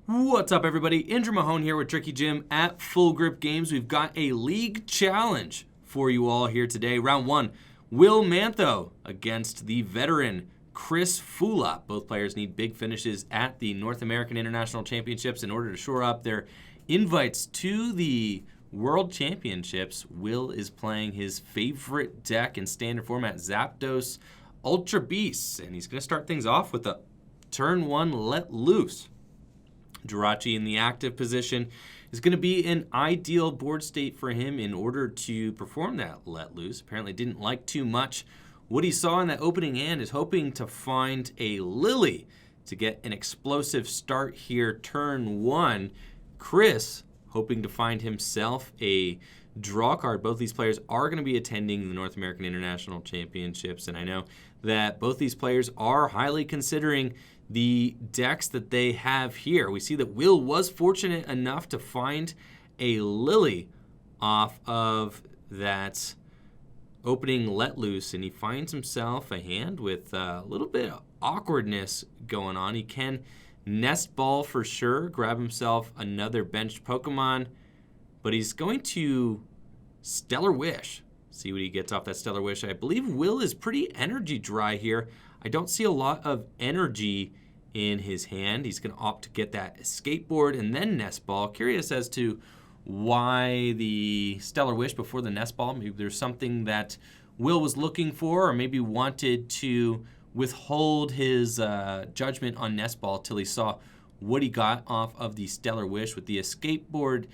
What's up, everybody? Andrew Mahone here with Tricky Jim at Full Grip Games. We've got a league challenge for you all here today. Round one, Will Mantou against the veteran Chris Fulop. Both players need big finishes at the North American International Championships in order to shore up their invites to the World Championships. Will is playing his favorite deck in standard format, Zapdos Ultra Beasts, and he's going to start things off with a turn one Let Loose. Jirachi in the active position is going to be an ideal board state for him in order to perform that Let Loose. Apparently didn't like too much what he saw in that opening hand, is hoping to find a Lily to get an explosive start here turn one. Chris hoping to find himself a draw card. Both these players are going to be attending the North American International Championships, and I know that both these players are highly considering the decks that they have here. We see that Will was fortunate enough to find a Lily off of that opening Let Loose, and he finds himself a hand with a little bit of awkwardness going on. He can Nest Ball for sure, grab himself another benched Pokemon, but he's going to Stellar Wish. See what he gets off that Stellar Wish. I believe Will is pretty energy dry here. I don't see a lot of energy in his hand. He's going to opt to get that Skateboard and then Nest Ball. Curious as to why the Stellar Wish before the Nest Ball. Maybe there's something that Will was looking for, or maybe wanted to withhold his judgment on Nest Ball till he saw what he got off of the Stellar Wish. With the Skateboard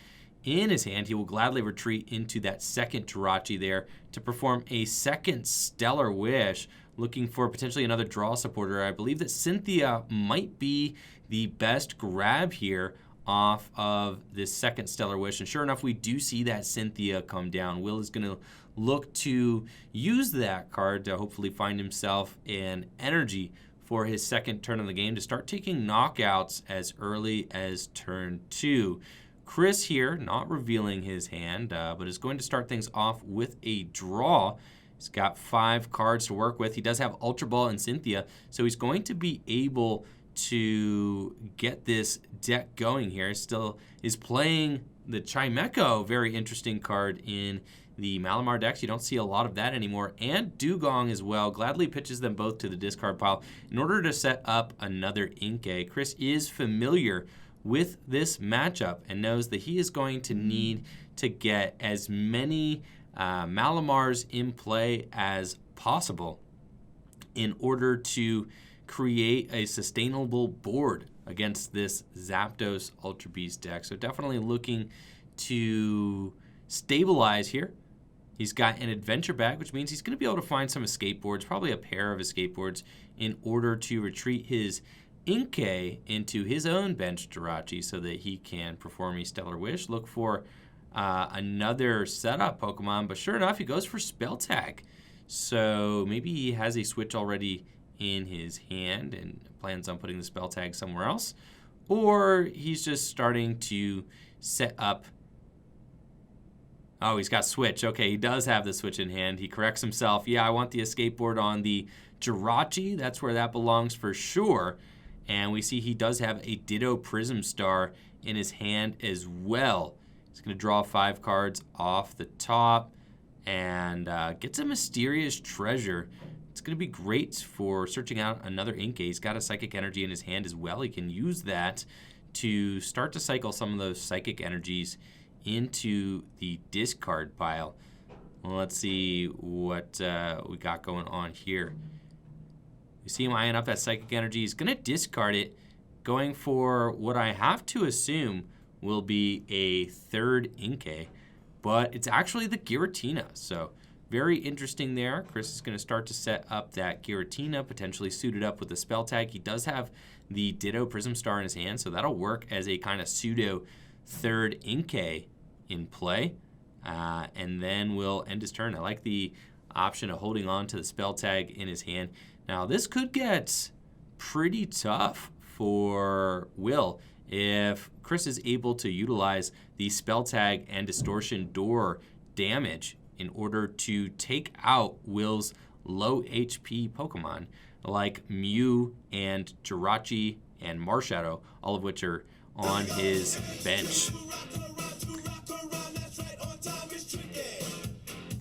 in his hand, he will gladly retreat into that second Jirachi there to perform a second Stellar Wish, looking for potentially another draw supporter. I believe that Cynthia might be the best grab here off of this second Stellar Wish. And sure enough, we do see that Cynthia come down. Will is going to look to use that card to hopefully find himself an energy for his second turn of the game to start taking knockouts as early as turn two. Chris here, not revealing his hand, but is going to start things off with a draw. He's got 5 cards to work with. He does have Ultra Ball and Cynthia, so he's going to be able to get this deck going here. Still is playing the Chimecho, very interesting card in the Malamar decks. You don't see a lot of that anymore. And Dugong as well. Gladly pitches them both to the discard pile in order to set up another Inkay. Chris is familiar with this matchup and knows that he is going to need to get as many Malamars in play as possible in order to create a sustainable board against this Zapdos Ultra Beast deck. So definitely looking to stabilize here. He's got an adventure bag, which means he's going to be able to find some escape boards, probably a pair of escape boards, in order to retreat his Inkay into his own bench Jirachi so that he can perform a Stellar Wish. Look for another setup Pokemon, but sure enough, he goes for Spell Tag. So maybe he has a switch already in his hand and plans on putting the Spell Tag somewhere else, or he's just starting to set up. Oh, he's got switch. Okay, he does have the switch in hand. He corrects himself. Yeah, I want the escape board on the Jirachi. That's where that belongs for sure. And we see he does have a Ditto Prism Star in his hand as well. He's going to draw 5 cards off the top and gets a Mysterious Treasure. It's going to be great for searching out another Inkay. He's got a Psychic Energy in his hand as well. He can use that to start to cycle some of those Psychic Energies into the discard pile. Well, let's see what we got going on here. You see him eyeing up that Psychic Energy. He's going to discard it, going for what I have to assume will be a third Inkay, but it's actually the Giratina. So very interesting there. Chris is going to start to set up that Giratina, potentially suited up with the Spell Tag. He does have the Ditto Prism Star in his hand, so that'll work as a kind of pseudo third Inkay in play. And then we'll end his turn. I like the option of holding on to the Spell Tag in his hand. Now, this could get pretty tough for Will if Chris is able to utilize the Spell Tag and Distortion Door damage in order to take out Will's low HP Pokemon like Mew and Jirachi and Marshadow, all of which are on his bench.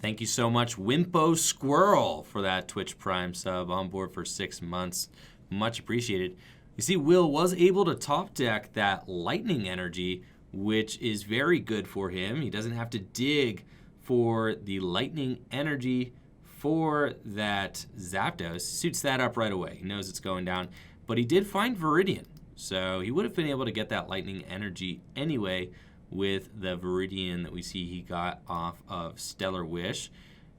Thank you so much, Wimpo Squirrel, for that Twitch Prime sub, on board for 6 months. Much appreciated. You see, Will was able to top deck that Lightning Energy, which is very good for him. He doesn't have to dig for the Lightning Energy for that Zapdos. Suits that up right away. He knows it's going down. But he did find Viridian, so he would have been able to get that Lightning Energy anyway with the Viridian that we see he got off of Stellar Wish.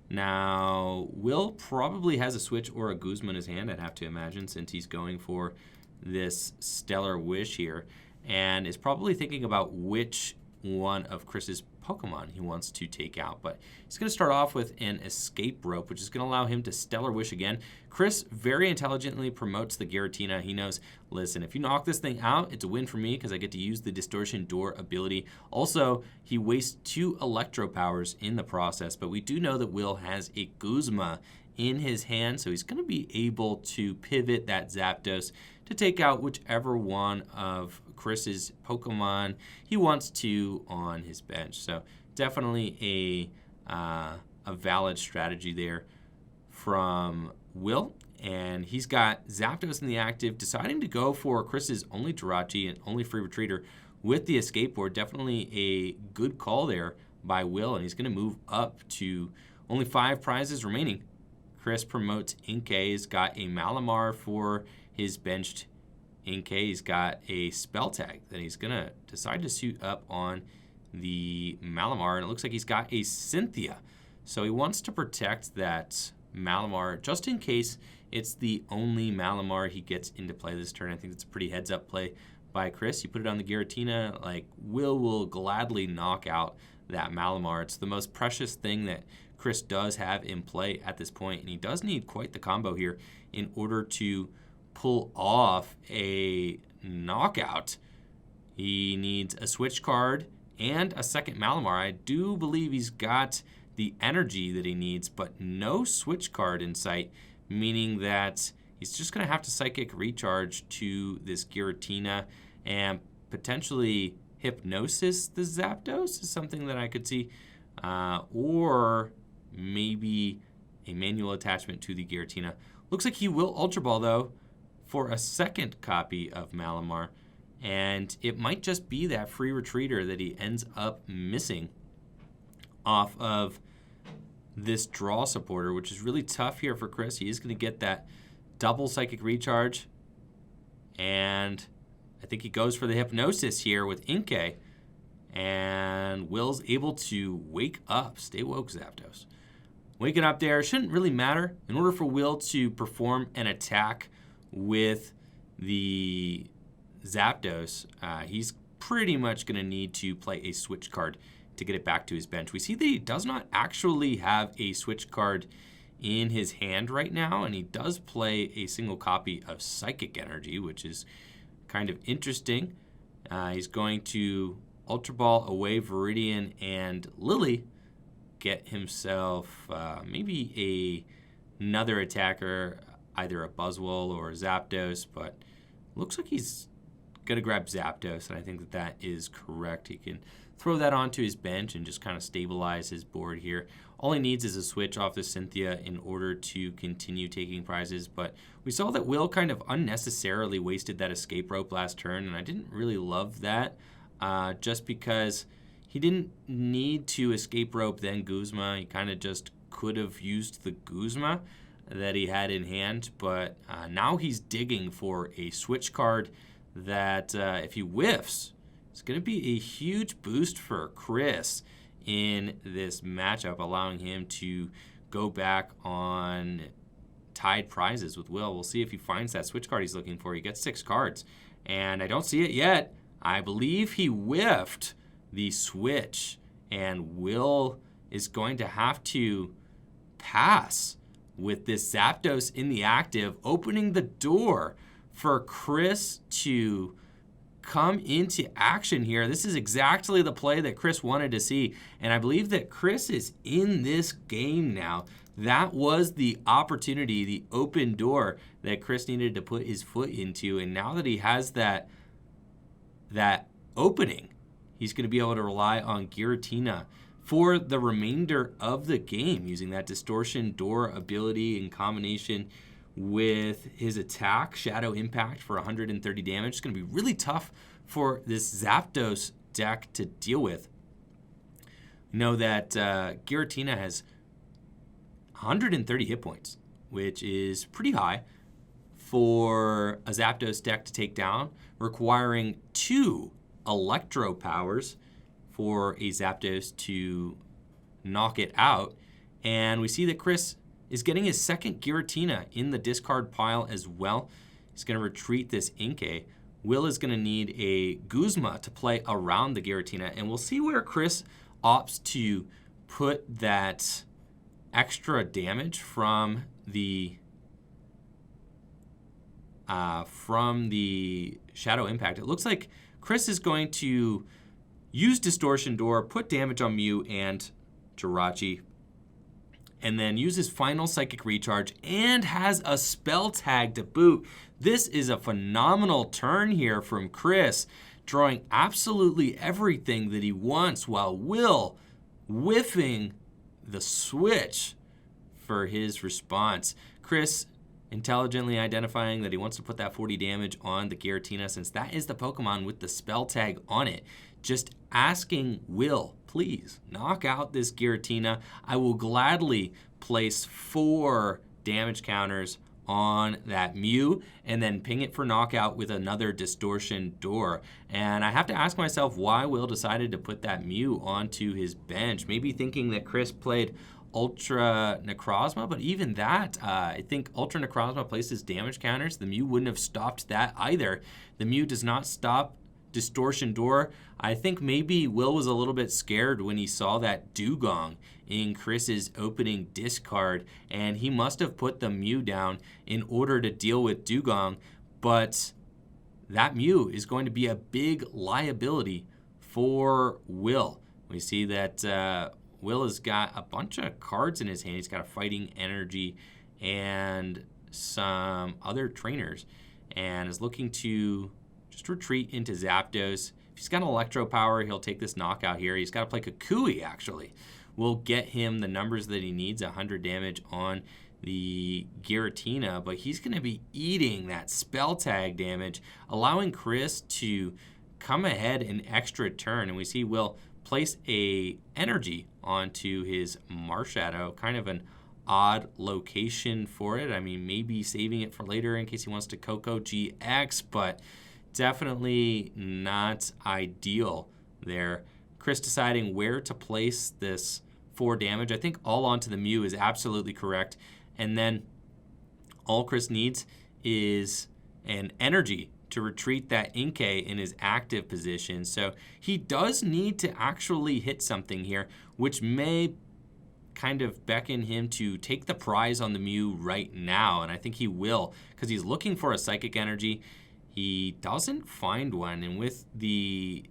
Now, Will probably has a Switch or a Guzma in his hand, I'd have to imagine, since he's going for this Stellar Wish here, and is probably thinking about which one of Chris's Pokemon he wants to take out. But he's going to start off with an Escape Rope, which is going to allow him to Stellar Wish again. Chris very intelligently promotes the Giratina. He knows, listen, if you knock this thing out, it's a win for me because I get to use the Distortion Door ability. Also, he wastes 2 Electro Powers in the process, but we do know that Will has a Guzma in his hand, so he's going to be able to pivot that Zapdos to take out whichever one of Chris's Pokemon he wants to on his bench. So definitely a valid strategy there from Will. And he's got Zapdos in the active, deciding to go for Chris's only Jirachi and only free retreater with the escape board. Definitely a good call there by Will, and he's going to move up to only 5 prizes remaining. Chris promotes Inkay. He's got a Malamar for his benched Inkay. He's got a Spell Tag that he's going to decide to suit up on the Malamar, and it looks like he's got a Cynthia. So he wants to protect that Malamar just in case it's the only Malamar he gets into play this turn. I think it's a pretty heads-up play by Chris. You put it on the Giratina, like, Will gladly knock out that Malamar. It's the most precious thing that Chris does have in play at this point, and he does need quite the combo here in order to pull off a knockout. He needs a switch card and a second Malamar. I do believe he's got the energy that he needs, but no switch card in sight, meaning that he's just going to have to Psychic Recharge to this Giratina and potentially Hypnosis the Zapdos is something that I could see, or maybe a manual attachment to the Giratina. Looks like he will Ultra Ball, though, for a second copy of Malamar, and it might just be that free retreater that he ends up missing off of this draw supporter, which is really tough here for Chris. He is going to get that double Psychic Recharge, and I think he goes for the Hypnosis here with Inkay, and Will's able to wake up. Stay woke, Zapdos. Waking up there shouldn't really matter. In order for Will to perform an attack with the Zapdos, he's pretty much going to need to play a switch card to get it back to his bench. We see that he does not actually have a switch card in his hand right now, and he does play a single copy of Psychic Energy, which is kind of interesting. He's going to Ultra Ball away Viridian and Lily, get himself maybe another attacker, either a Buzzwole or a Zapdos, but looks like he's going to grab Zapdos, and I think that is correct. He can throw that onto his bench and just kind of stabilize his board here. All he needs is a switch off the Cynthia in order to continue taking prizes, but we saw that Will kind of unnecessarily wasted that escape rope last turn, and I didn't really love that, just because he didn't need to escape rope then Guzma. He kind of just could have used the Guzma that he had in hand, but now he's digging for a switch card that if he whiffs, it's going to be a huge boost for Chris in this matchup, allowing him to go back on tied prizes with Will. We'll see if he finds that switch card he's looking for. He gets 6 cards, and I don't see it yet. I believe he whiffed the switch, and Will is going to have to pass with this Zapdos in the active, opening the door for Chris to come into action here. This is exactly the play that Chris wanted to see, and I believe that Chris is in this game now. That was the opportunity, the open door that Chris needed to put his foot into, and now that he has that opening, he's going to be able to rely on Giratina for the remainder of the game, using that Distortion Door ability in combination with his attack, Shadow Impact for 130 damage. It's going to be really tough for this Zapdos deck to deal with. Know that Giratina has 130 hit points, which is pretty high for a Zapdos deck to take down, requiring 2 Electro powers for a Zapdos to knock it out. And we see that Chris is getting his second Giratina in the discard pile as well. He's going to retreat this Inkay. Will is going to need a Guzma to play around the Giratina, and we'll see where Chris opts to put that extra damage from the Shadow Impact. It looks like Chris is going to use Distortion Door, put damage on Mew and Jirachi, and then use his final Psychic Recharge and has a Spell Tag to boot. This is a phenomenal turn here from Chris, drawing absolutely everything that he wants while Will whiffing the switch for his response. Chris intelligently identifying that he wants to put that 40 damage on the Giratina, since that is the Pokemon with the Spell Tag on it. Just asking Will, please knock out this Giratina. I will gladly place 4 damage counters on that Mew and then ping it for knockout with another Distortion Door. And I have to ask myself why Will decided to put that Mew onto his bench. Maybe thinking that Chris played Ultra Necrozma, but even that, I think Ultra Necrozma places damage counters. The Mew wouldn't have stopped that either. The Mew does not stop Distortion Door. I think maybe Will was a little bit scared when he saw that Dugong in Chris's opening discard, and he must have put the Mew down in order to deal with Dugong, but that Mew is going to be a big liability for Will. We see that Will has got a bunch of cards in his hand. He's got a Fighting Energy and some other trainers, and is looking to just retreat into Zapdos. If he's got an Electro Power, he'll take this knockout here. He's got to play Kukui, actually. Will get him the numbers that he needs, 100 damage on the Giratina, but he's going to be eating that Spell Tag damage, allowing Chris to come ahead an extra turn. And we see Will place a energy onto his Marshadow, kind of an odd location for it. I mean, maybe saving it for later in case he wants to Coco GX, but definitely not ideal there. Chris deciding where to place this 4 damage. I think all onto the Mew is absolutely correct. And then all Chris needs is an energy to retreat that Inkay in his active position. So he does need to actually hit something here, which may kind of beckon him to take the prize on the Mew right now. And I think he will, because he's looking for a Psychic Energy. He doesn't find one. And with the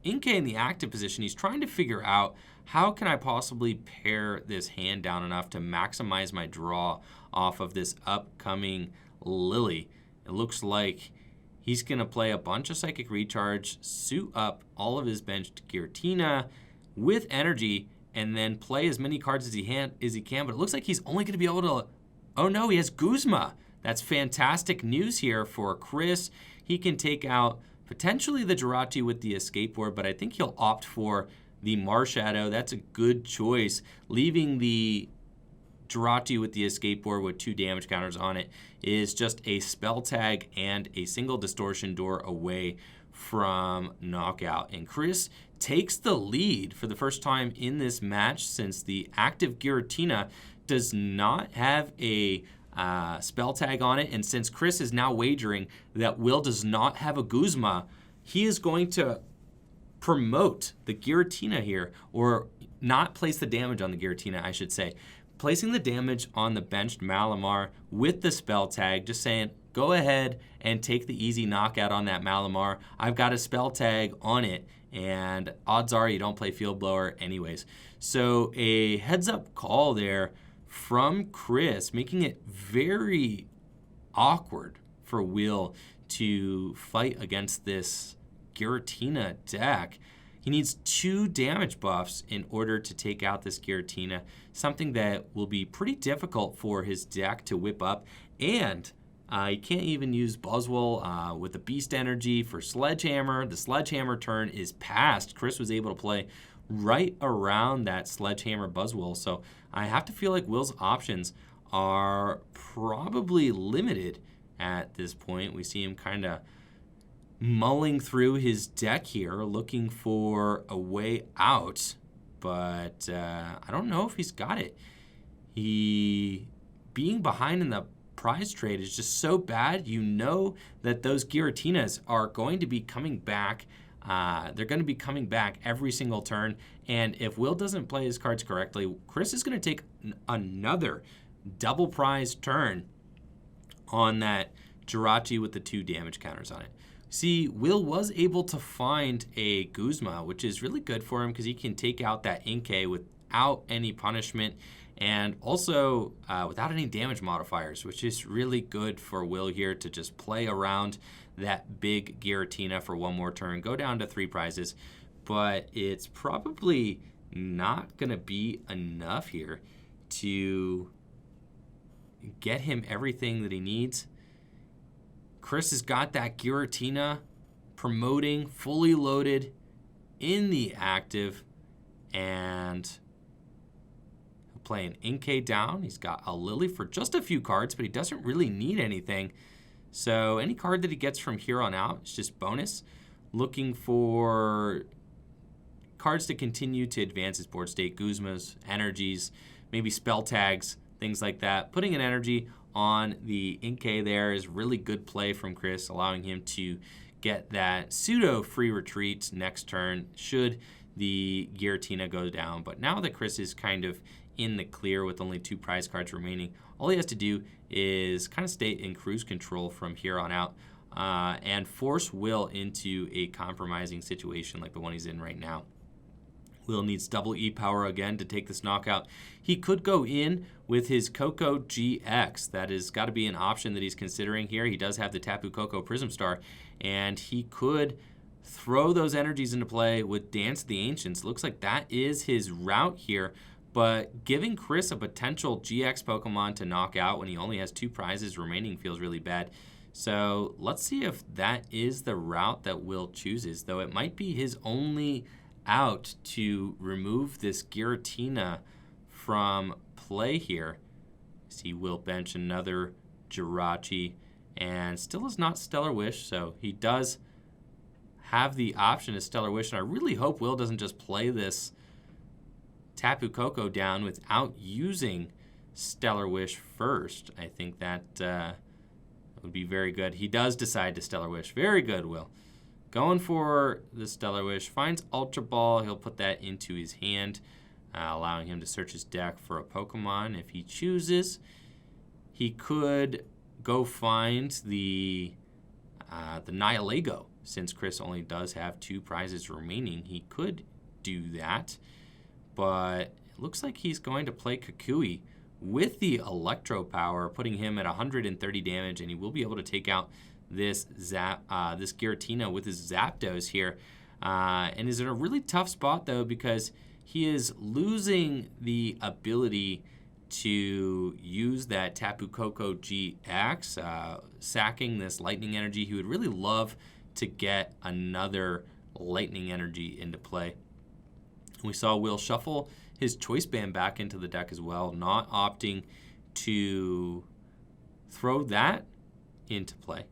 Inkay in the active position, he's trying to figure out, how can I possibly pare this hand down enough to maximize my draw off of this upcoming Lily? It looks like he's going to play a bunch of Psychic Recharge, suit up all of his benched Giratina with energy, and then play as many cards as he can. But it looks like he's only going to be able to... Oh no, he has Guzma. That's fantastic news here for Chris. He can take out potentially the Jirachi with the Escape Ward, but I think he'll opt for the Marshadow. That's a good choice. Leaving the Jirachi with the Escape Ward with 2 damage counters on it is just a Spell Tag and a single Distortion Door away from knockout. And Chris takes the lead for the first time in this match, since the active Giratina does not have a Spell Tag on it. And since Chris is now wagering that Will does not have a Guzma, he is going to promote the Giratina here, or not place the damage on the Giratina, I should say. Placing the damage on the benched Malamar with the Spell Tag, just saying, go ahead and take the easy knockout on that Malamar. I've got a Spell Tag on it, and odds are you don't play Field Blower anyways. So a heads-up call there from Chris, making it very awkward for Will to fight against this Giratina deck. He needs 2 damage buffs in order to take out this Giratina, something that will be pretty difficult for his deck to whip up. And he can't even use Buzzwole with the Beast Energy for Sledgehammer. The Sledgehammer turn is past. Chris was able to play right around that Sledgehammer Buzzwole. So I have to feel like Will's options are probably limited at this point. We see him kind of mulling through his deck here, looking for a way out, but I don't know if he's got it. He being behind in the prize trade is just so bad. You know that those Giratinas are going to be coming back. They're going to be coming back every single turn, and if Will doesn't play his cards correctly, Chris is going to take another double prize turn on that Jirachi with the 2 damage counters on it. See, Will was able to find a Guzma, which is really good for him because he can take out that Inkay without any punishment and also without any damage modifiers, which is really good for Will here to just play around that big Giratina for 1 more turn, go down to 3 prizes. But it's probably not going to be enough here to get him everything that he needs. Chris has got that Giratina promoting, fully loaded in the active, and he'll play an Inkay down. He's got a Lily for just a few cards, but he doesn't really need anything. So any card that he gets from here on out is just bonus. Looking for cards to continue to advance his board state, Guzmas, energies, maybe spell tags, things like that. Putting an energy on the Inkay there is really good play from Chris, allowing him to get that pseudo free retreat next turn should the Giratina go down. But now that Chris is kind of in the clear with only 2 prize cards remaining, all he has to do is kind of stay in cruise control from here on out and force Will into a compromising situation like the one he's in right now. Will needs double E power again to take this knockout. He could go in with his Coco GX. That has got to be an option that he's considering here. He does have the Tapu Koko Prism Star, and he could throw those energies into play with Dance of the Ancients. Looks like that is his route here, but giving Chris a potential GX Pokemon to knock out when he only has 2 prizes remaining feels really bad. So let's see if that is the route that Will chooses, though it might be his only out to remove this Giratina from play here. He will bench another Jirachi and still is not Stellar Wish, so he does have the option of Stellar Wish, and I really hope Will doesn't just play this Tapu Koko down without using Stellar Wish first. I think that would be very good. He does decide to Stellar Wish. Very good, Will. Going for the Stellar Wish, finds Ultra Ball. He'll put that into his hand, allowing him to search his deck for a Pokemon. If he chooses, he could go find the Nihilego. Since Chris only does have 2 prizes remaining, he could do that. But it looks like he's going to play Kukui with the Electro power, putting him at 130 damage, and he will be able to take out this Giratina with his Zapdos here, and is in a really tough spot though because he is losing the ability to use that Tapu Koko GX, sacking this Lightning Energy. He would really love to get another Lightning Energy into play. We saw Will shuffle his Choice Band back into the deck as well, not opting to throw that into play.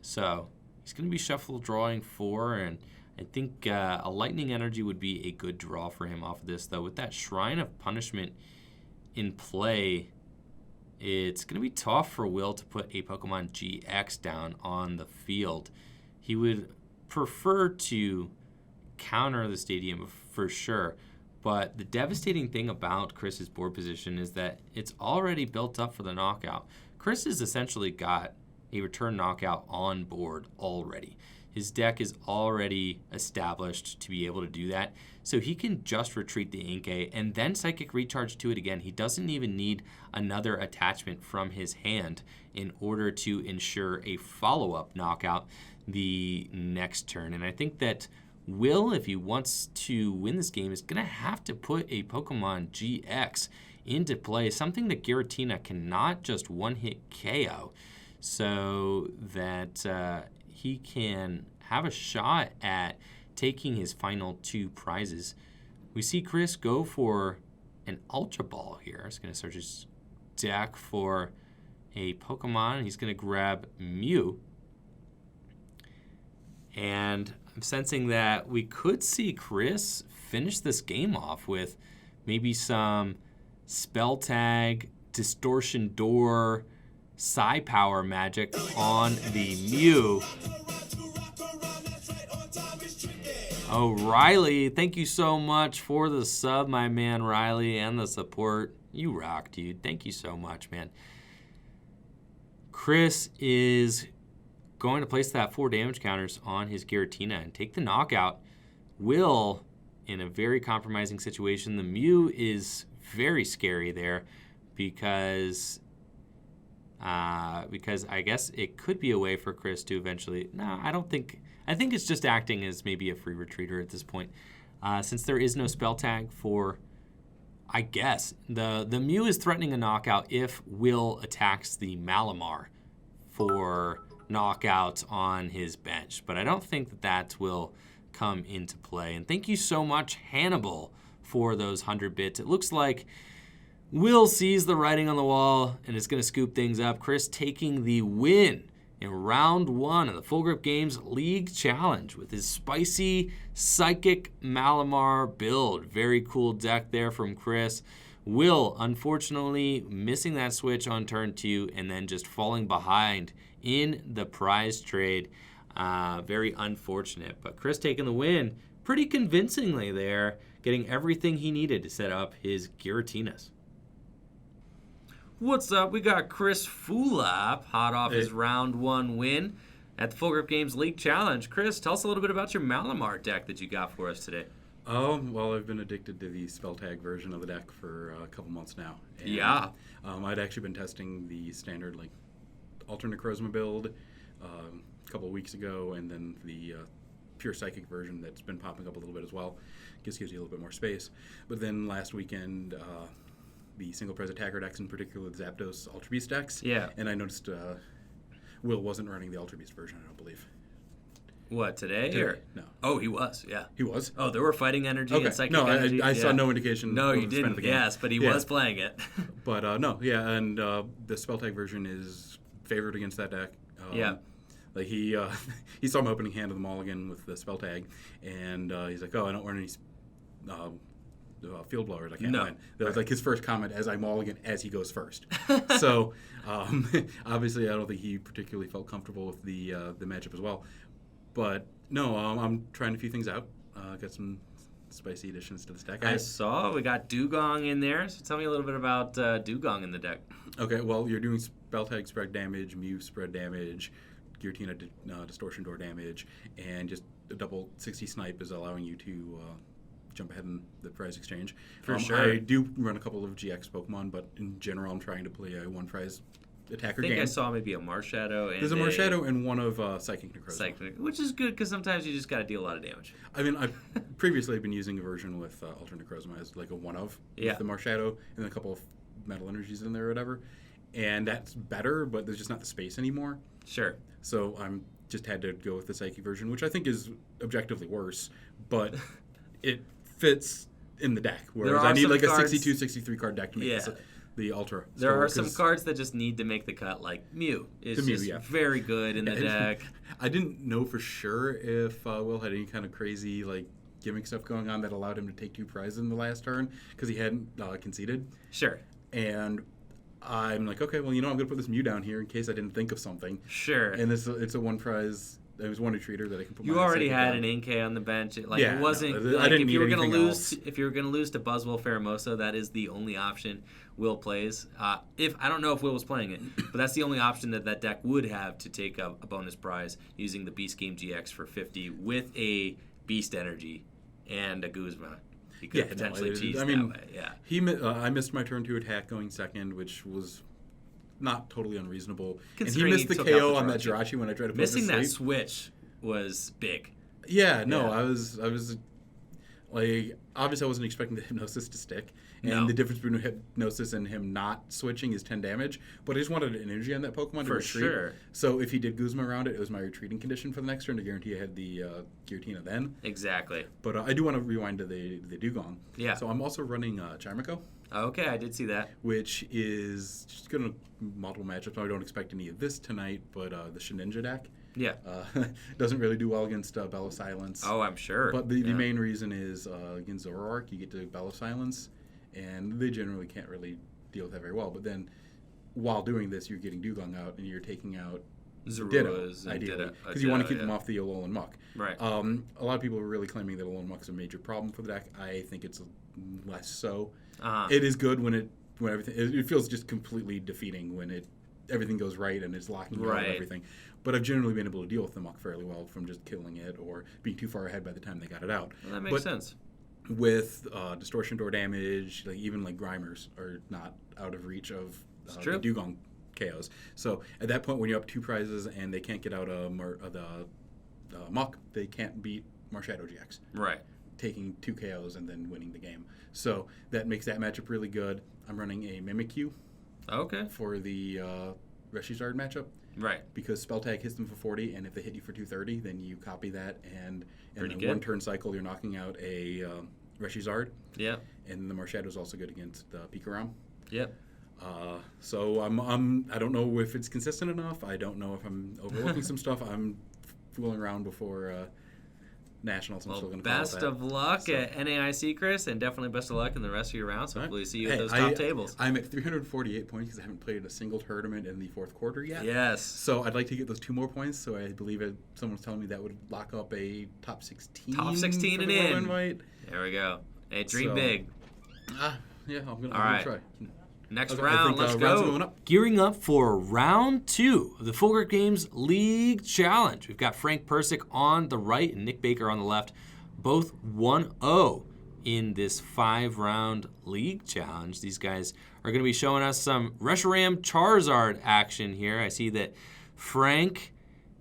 So he's going to be shuffle drawing 4, and I think a Lightning Energy would be a good draw for him off of this, though. With that Shrine of Punishment in play, it's going to be tough for Will to put a Pokemon GX down on the field. He would prefer to counter the Stadium for sure, but the devastating thing about Chris's board position is that it's already built up for the knockout. Chris has essentially got a return knockout on board already. His deck is already established to be able to do that, so he can just retreat the Inkay and then Psychic Recharge to it again. He doesn't even need another attachment from his hand in order to ensure a follow-up knockout the next turn. And I think that Will, if he wants to win this game, is going to have to put a Pokemon GX into play, something that Giratina cannot just one-hit KO, so that he can have a shot at taking his final 2 prizes. We see Chris go for an Ultra Ball here. He's going to search his deck for a Pokemon. He's going to grab Mew. And I'm sensing that we could see Chris finish this game off with maybe some Spell Tag, Distortion Door, Psi Power magic on the Mew. Oh, Riley, thank you so much for the sub, my man Riley, and the support. You rock, dude. Thank you so much, man. Chris is going to place that 4 damage counters on his Giratina and take the knockout. Will, in a very compromising situation, the Mew is very scary there because I guess it could be a way for Chris to eventually... No, I don't think... I think it's just acting as maybe a free retreater at this point. Since there is no spell tag for... I guess the Mew is threatening a knockout if Will attacks the Malamar for knockout on his bench. But I don't think that will come into play. And thank you so much, Hannibal, for those 100 bits. It looks like Will sees the writing on the wall and is going to scoop things up. Chris taking the win in round 1 of the Full Grip Games League Challenge with his spicy Psychic Malamar build. Very cool deck there from Chris. Will, unfortunately, missing that switch on turn 2 and then just falling behind in the prize trade. Very unfortunate. But Chris taking the win pretty convincingly there, getting everything he needed to set up his Giratinas. What's up? We got Chris Fulop, hot off his round 1 win at the Full Grip Games League Challenge. Chris, tell us a little bit about your Malamar deck that you got for us today. Well, I've been addicted to the spell tag version of the deck for a couple months now. And, yeah. I'd actually been testing the standard alternate Necrozma build a couple of weeks ago, and then the pure psychic version that's been popping up a little bit as well. Gives you a little bit more space. But then last weekend, the single prize attacker decks, in particular the Zapdos Ultra Beast decks. Yeah. And I noticed Will wasn't running the Ultra Beast version, I don't believe. What, today? Today. Or? No. Oh, he was, yeah. He was? Oh, there were fighting energy and psychic no, energy. I saw no indication. No, you of the span didn't. of the game. Yes, but he was playing it. But and the spell tag version is favored against that deck. Yeah. He saw my opening hand of the mulligan with the spell tag, and he's like, "Oh, I don't run any field blowers. I can't win." That was his first comment as I mulligan as he goes first. So obviously, I don't think he particularly felt comfortable with the matchup as well. But no, I'm trying a few things out. Got some spicy additions to this deck. I saw we got Dugong in there. So tell me a little bit about Dugong in the deck. Okay, well, you're doing spell tag spread damage, Mew spread damage, Giratina distortion door damage, and just a double 60 snipe is allowing you to jump ahead in the prize exchange. For sure. I do run a couple of GX Pokemon, but in general, I'm trying to play a one prize attacker game. I saw maybe a Marshadow. There's a Marshadow and one of Psychic Necrozma. Which is good because sometimes you just got to deal a lot of damage. I mean, I've previously been using a version with Ultra Necrozma as like a one-of with the Marshadow and then a couple of Metal Energies in there or whatever. And that's better, but there's just not the space anymore. Sure. So I'm just had to go with the Psychic version, which I think is objectively worse, but it fits in the deck. Whereas I need like a 62, 63 card deck to make this the Ultra. There are some cards that just need to make the cut, like Mew is very good in the deck. I didn't know for sure if Will had any kind of crazy gimmick stuff going on that allowed him to take 2 prizes in the last turn because he hadn't conceded. Sure. And I'm like, okay, well, I'm going to put this Mew down here in case I didn't think of something. Sure. And it's a one prize. It was one retreater that I can put. You already had an Inkay on the bench. It wasn't. I didn't if you were going to lose, else. if you were going to lose to Buzzwell Faramosa, that is the only option Will plays. If I don't know if Will was playing it, but that's the only option that deck would have to take a bonus prize using the Beast Game GX for 50 with a Beast Energy and a Guzma. He could potentially cheese that way. Yeah. I missed my turn 2 attack going second, which was not totally unreasonable. And he Considering missed the KO on that Jirachi when I tried to put him to sleep. Missing that switch was big. Yeah, no, I was like, obviously I wasn't expecting the hypnosis to stick. And the difference between hypnosis and him not switching is 10 damage. But I just wanted an energy on that Pokemon to retreat. Sure. So if he did Guzma around it, it was my retreating condition for the next turn to guarantee I had the Giratina then. Exactly. But I do want to rewind to the Dugong. Yeah. So I'm also running Chimeco. Okay, I did see that. Which is just going to multiple matchups. I don't expect any of this tonight, but the Shedinja deck. Yeah. Doesn't really do well against Bell of Silence. Oh, I'm sure. But the main reason is against Zoroark, you get to Bell of Silence, and they generally can't really deal with that very well. But then, while doing this, you're getting Dugong out, and you're taking out Ditto, ideally, because you want to keep them off the Alolan Muck. Right. A lot of people are really claiming that Alolan Muck's a major problem for the deck. I think it's less so. It is good when everything it feels just completely defeating when everything goes right and it's locking out everything. But I've generally been able to deal with the Muck fairly well from just killing it or being too far ahead by the time they got it out. Well, that makes sense. With Distortion Door damage, even Grimers are not out of reach of the Dugong KOs. So at that point, when you're up 2 prizes and they can't get out the Muck, they can't beat Marshadow GX. Right. Taking 2 KOs and then winning the game. So that makes that matchup really good. I'm running a Mimikyu. Okay. For the Reshiram matchup. Right. Because Spell Tag hits them for 40, and if they hit you for 230, then you copy that, and in a one-turn cycle, you're knocking out a Reshiram. Yeah. And the Marshadow is also good against PikaRom. Yep. So I don't know if it's consistent enough. I don't know if I'm overlooking some stuff. I'm fooling around before Nationals. I'm still going to best of luck at NAIC, Chris, and definitely best of luck in the rest of your rounds. Hopefully see you at those top tables. I'm at 348 points because I haven't played a single tournament in the 4th quarter yet. Yes. So I'd like to get those 2 more points. So I believe someone was telling me that would lock up a top 16. Top 16 and in. Invite. There we go. Hey, dream big. Yeah, I'm going to try. Next round, let's go. Up. Gearing up for round 2 of the Full Grip Games League Challenge. We've got Frank Persik on the right and Nick Baker on the left, both 1-0 in this 5-round league challenge. These guys are going to be showing us some Reshiram Charizard action here. I see that Frank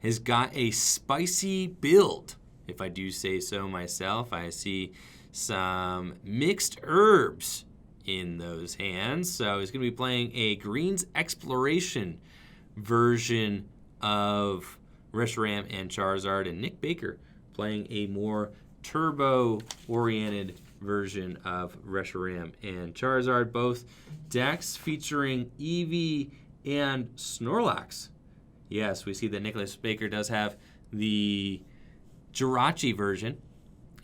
has got a spicy build, if I do say so myself. I see some mixed herbs in those hands. So he's going to be playing a Greens Exploration version of Reshiram and Charizard, and Nick Baker playing a more turbo-oriented version of Reshiram and Charizard. Both decks featuring Eevee and Snorlax. Yes, we see that Nicholas Baker does have the Jirachi version,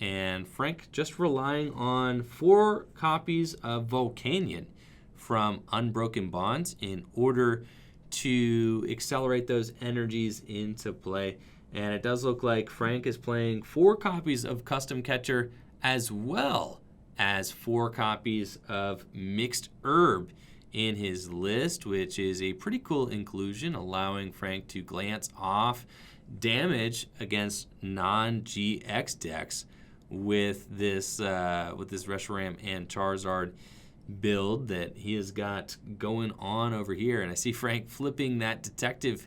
and Frank just relying on 4 copies of Volcanion from Unbroken Bonds in order to accelerate those energies into play. And it does look like Frank is playing 4 copies of Custom Catcher as well as 4 copies of Mixed Herb in his list, which is a pretty cool inclusion, allowing Frank to glance off damage against non-GX decks with this Reshiram and Charizard build that he has got going on over here. And I see Frank flipping that Detective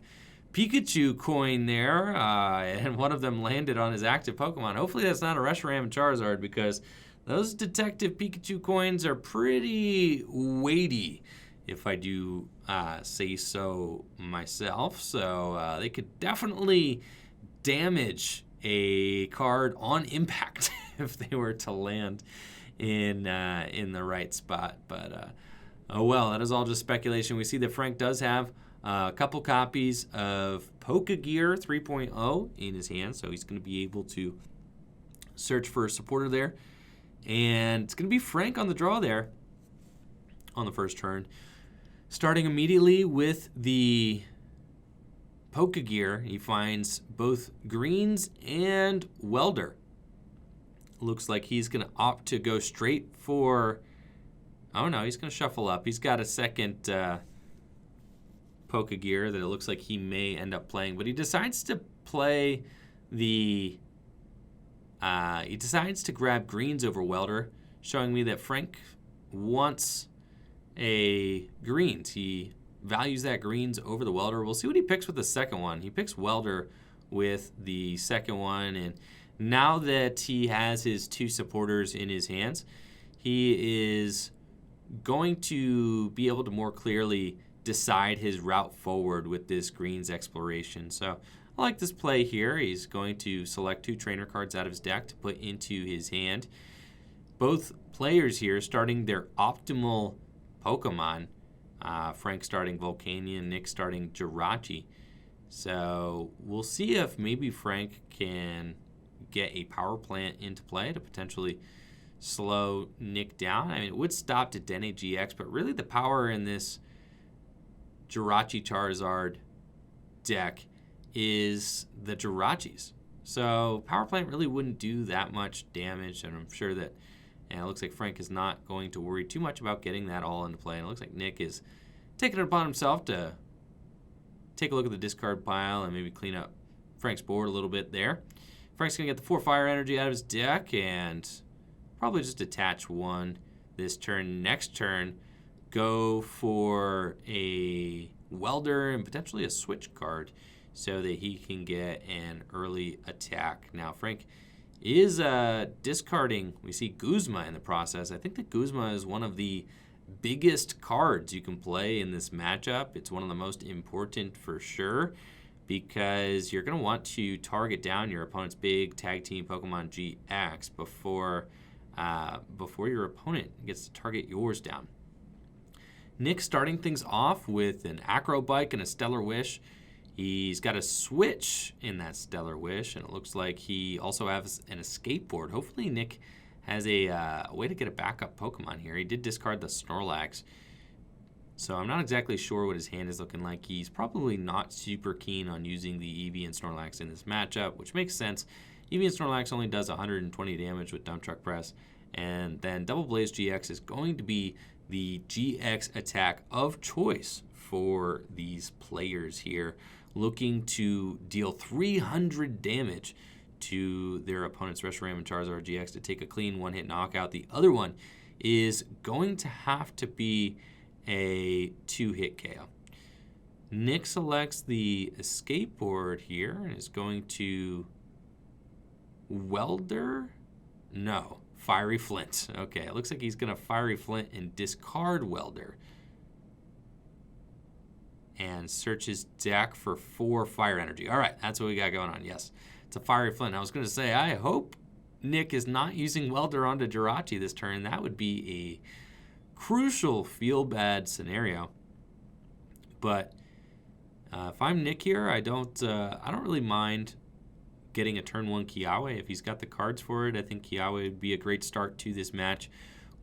Pikachu coin there, and one of them landed on his active Pokemon. Hopefully that's not a Reshiram and Charizard, because those Detective Pikachu coins are pretty weighty, if I do say so myself. So they could definitely damage a card on impact if they were to land in the right spot. But oh well, that is all just speculation. We see that Frank does have a couple copies of Pokegear 3.0 in his hand, so he's going to be able to search for a supporter there. And it's going to be Frank on the draw there on the first turn, starting immediately with the Pokegear. He finds both Greens and Welder. Looks like he's going to opt to go straight for... Oh, no, he's going to shuffle up. He's got a second Pokegear that it looks like he may end up playing. But he decides to play the... he decides to grab Greens over Welder, showing me that Frank wants a Greens. He values that Greens over the Welder. We'll see what he picks with the second one. He picks Welder with the second one. And now that he has his 2 supporters in his hands, he is going to be able to more clearly decide his route forward with this Green's Exploration. So I like this play here. He's going to select 2 trainer cards out of his deck to put into his hand. Both players here starting their optimal Pokemon. Frank starting Volcanion, Nick starting Jirachi. So we'll see if maybe Frank can get a power plant into play to potentially slow Nick down. I mean, it would stop to Dene GX, but really the power in this Jirachi Charizard deck is the Jirachis. So power plant really wouldn't do that much damage, and I'm sure that, and it looks like Frank is not going to worry too much about getting that all into play. And it looks like Nick is taking it upon himself to take a look at the discard pile and maybe clean up Frank's board a little bit there. Frank's going to get the 4 fire energy out of his deck and probably just attach 1 this turn. Next turn, go for a welder and potentially a switch card so that he can get an early attack. Now, Frank is discarding, we see Guzma in the process. I think that Guzma is one of the biggest cards you can play in this matchup. It's one of the most important for sure, because you're going to want to target down your opponent's big tag team Pokemon GX before your opponent gets to target yours down. Nick starting things off with an Acro Bike and a Stellar Wish. He's got a switch in that Stellar Wish, and it looks like he also has an escape board. Hopefully Nick has a way to get a backup Pokemon here. He did discard the Snorlax, so I'm not exactly sure what his hand is looking like. He's probably not super keen on using the Eevee and Snorlax in this matchup, which makes sense. Eevee and Snorlax only does 120 damage with Dump Truck Press, and then Double Blaze GX is going to be the GX attack of choice for these players here, looking to deal 300 damage to their opponent's Reshiram and Charizard GX to take a clean 1-hit knockout. The other one is going to have to be a 2-hit KO. Nick selects the escape board here and is going to Welder? No. Fiery Flint. Okay, it looks like he's going to Fiery Flint and discard Welder. And search his deck for 4 fire energy. All right, that's what we got going on. Yes, it's a Fiery Flint. I was going to say, I hope Nick is not using Welder onto Jirachi this turn. That would be a crucial feel-bad scenario. But if I'm Nick here, I don't really mind getting a turn 1 Kiawe. If he's got the cards for it, I think Kiawe would be a great start to this match.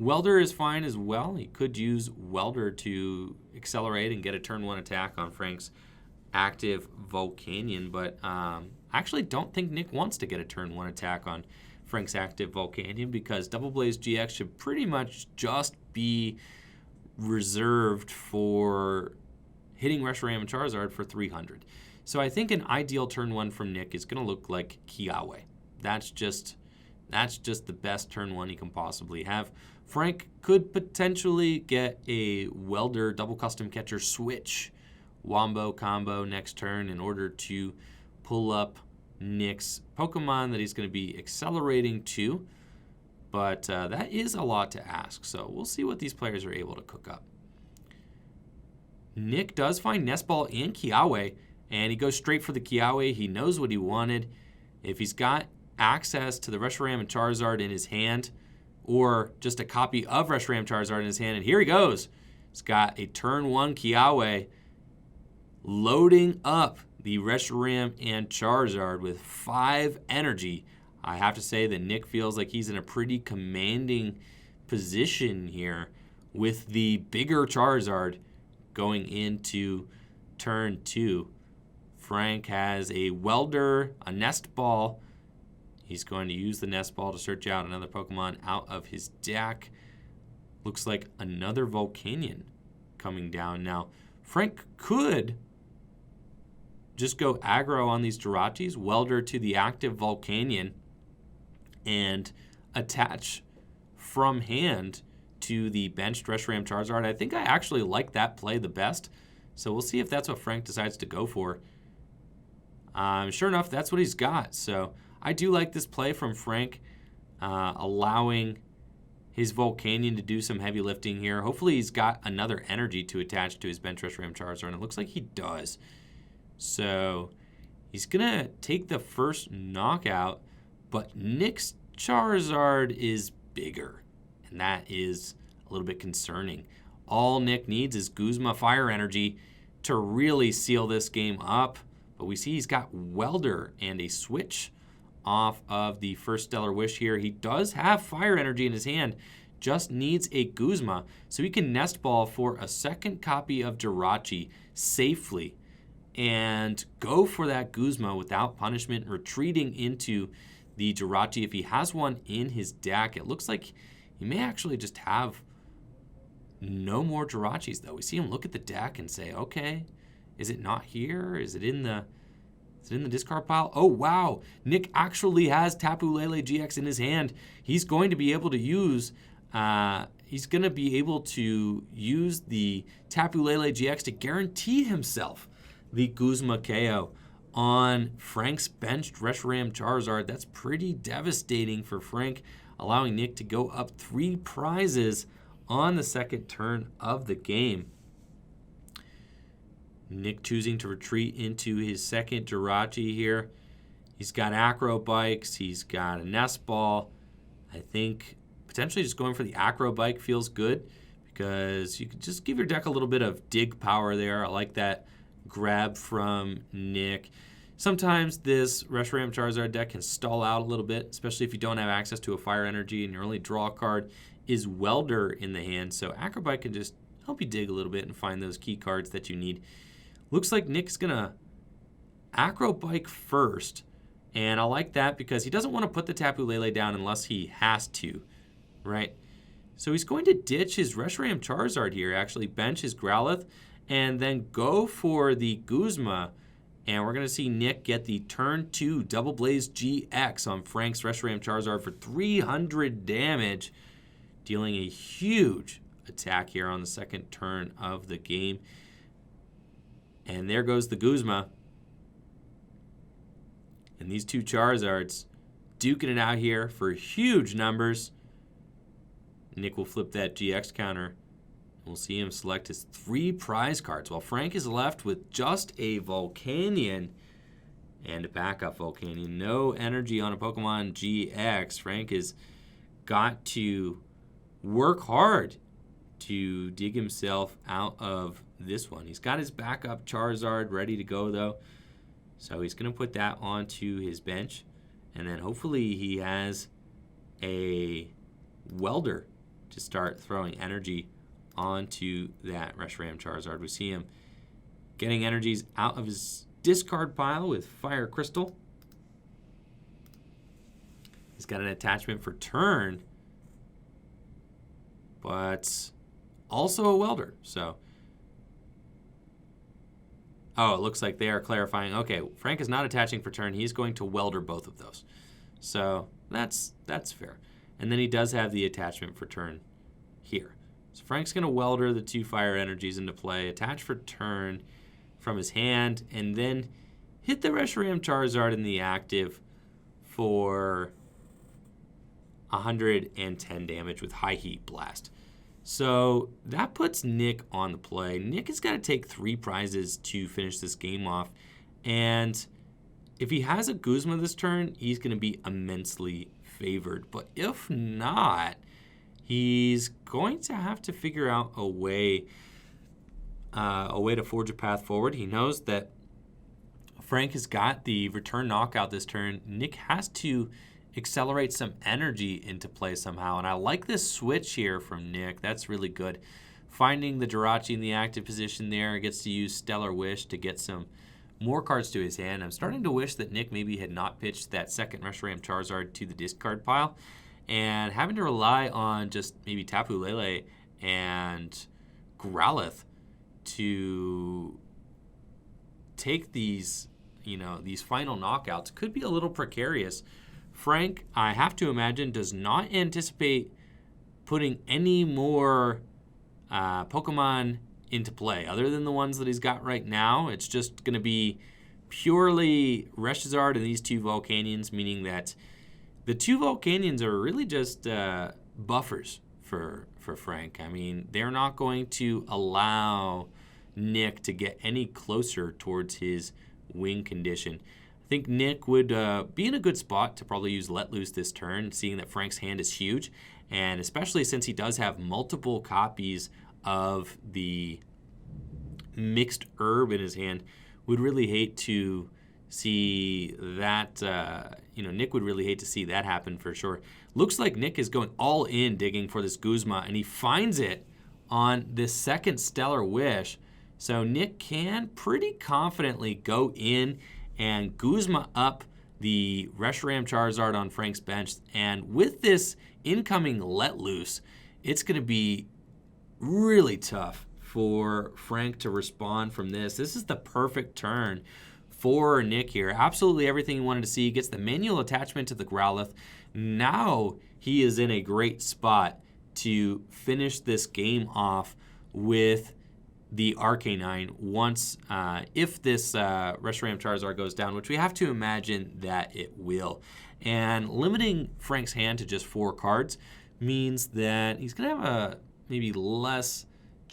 Welder is fine as well. He could use Welder to accelerate and get a turn 1 attack on Frank's active Volcanion, but I actually don't think Nick wants to get a turn 1 attack on Frank's active Volcanion, because Double Blaze GX should pretty much just be reserved for hitting Reshiram and Charizard for 300. So I think an ideal turn 1 from Nick is going to look like Kiawe. That's just the best turn 1 he can possibly have. Frank could potentially get a Welder double custom catcher switch wombo combo next turn in order to pull up Nick's Pokemon that he's going to be accelerating to. But that is a lot to ask, so we'll see what these players are able to cook up. Nick does find Nest Ball and Kiawe, and he goes straight for the Kiawe. He knows what he wanted. If he's got access to the Reshiram and Charizard in his hand, or just a copy of Reshiram Charizard in his hand, and here he goes. He's got a turn 1 Kiawe loading up the Reshiram and Charizard with 5 energy. I have to say that Nick feels like he's in a pretty commanding position here with the bigger Charizard going into turn 2. Frank has a Welder, a Nest Ball. He's going to use the Nest Ball to search out another Pokemon out of his deck. Looks like another Volcanion coming down. Now, Frank could just go aggro on these Jirachis, Welder to the active Volcanion, and attach from hand to the benched Reshiram Charizard. I think I actually like that play the best, so we'll see if that's what Frank decides to go for. Sure enough, that's what he's got. So I do like this play from Frank, allowing his Volcanion to do some heavy lifting here. Hopefully he's got another energy to attach to his bench Reshiram Charizard, and it looks like he does. So he's going to take the first knockout, but Nick's Charizard is bigger, and that is a little bit concerning. All Nick needs is Guzma Fire Energy to really seal this game up, but we see he's got Welder and a switch off of the first Stellar Wish here. He does have Fire Energy in his hand, just needs a Guzma, so he can Nest Ball for a second copy of Jirachi safely and go for that Guzma without punishment, retreating into the Jirachi if he has one in his deck. It looks like he may actually just have no more Jirachis, though. We see him look at the deck and say, okay, is it not here? Is it in the discard pile? Oh, wow. Nick actually has Tapu Lele GX in his hand. He's going to be able to use the Tapu Lele GX to guarantee himself the Guzma KO on Frank's benched Reshiram Charizard. That's pretty devastating for Frank, allowing Nick to go up 3 prizes on the second turn of the game. Nick choosing to retreat into his second Jirachi here. He's got Acro Bikes. He's got a Nest Ball. I think potentially just going for the Acro Bike feels good because you could just give your deck a little bit of dig power there. I like that grab from Nick. Sometimes this Reshiram Charizard deck can stall out a little bit, especially if you don't have access to a Fire Energy and your only draw card is Welder in the hand. So Acro Bike can just help you dig a little bit and find those key cards that you need. Looks like Nick's going to Acro Bike first, and I like that because he doesn't want to put the Tapu Lele down unless he has to, right? So he's going to ditch his Reshiram Charizard here, actually bench his Growlithe, and then go for the Guzma, and we're going to see Nick get the turn 2 Double Blaze GX on Frank's Reshiram Charizard for 300 damage, dealing a huge attack here on the second turn of the game. And there goes the Guzma. And these two Charizards duking it out here for huge numbers. Nick will flip that GX counter. We'll see him select his 3 prize cards, while Frank is left with just a Volcanion and a backup Volcanion. No energy on a Pokemon GX. Frank has got to work hard to dig himself out of this one. He's got his backup Charizard ready to go, though. So he's going to put that onto his bench. And then hopefully he has a Welder to start throwing energy onto that Reshiram Charizard. We see him getting energies out of his discard pile with Fire Crystal. He's got an attachment for turn, but also a Welder. So, it looks like they are clarifying. Okay, Frank is not attaching for turn. He's going to Welder both of those. So that's fair. And then he does have the attachment for turn here. So Frank's going to Welder the 2 Fire Energies into play, attach for turn from his hand, and then hit the Reshiram Charizard in the active for 110 damage with High Heat Blast. So that puts Nick on the play. Nick has got to take 3 prizes to finish this game off. And if he has a Guzma this turn, he's going to be immensely favored. But if not, he's going to have to figure out a way to forge a path forward. He knows that Frank has got the return knockout this turn. Nick has to accelerate some energy into play somehow. And I like this switch here from Nick. That's really good. Finding the Jirachi in the active position there. Gets to use Stellar Wish to get some more cards to his hand. I'm starting to wish that Nick maybe had not pitched that second Reshiram Charizard to the discard pile, and having to rely on just maybe Tapu Lele and Growlithe to take these final knockouts could be a little precarious. Frank, I have to imagine, does not anticipate putting any more Pokemon into play other than the ones that he's got right now. It's just going to be purely Reshiram and these 2 Volcanions, meaning that the 2 Volcanions are really just buffers for Frank. I mean, they're not going to allow Nick to get any closer towards his win condition. I think Nick would be in a good spot to probably use Let Loose this turn, seeing that Frank's hand is huge, and especially since he does have multiple copies of the mixed herb in his hand, would really hate to see that, Nick would really hate to see that happen for sure. Looks like Nick is going all in digging for this Guzma, and he finds it on this second Stellar Wish. So Nick can pretty confidently go in and Guzma up the Reshiram Charizard on Frank's bench. And with this incoming Let Loose, it's going to be really tough for Frank to respond from this. This is the perfect turn for Nick here. Absolutely everything he wanted to see. He gets the manual attachment to the Growlithe. Now he is in a great spot to finish this game off with the Arcanine once, if this Reshiram Charizard goes down, which we have to imagine that it will. And limiting Frank's hand to just 4 cards means that he's going to have a maybe less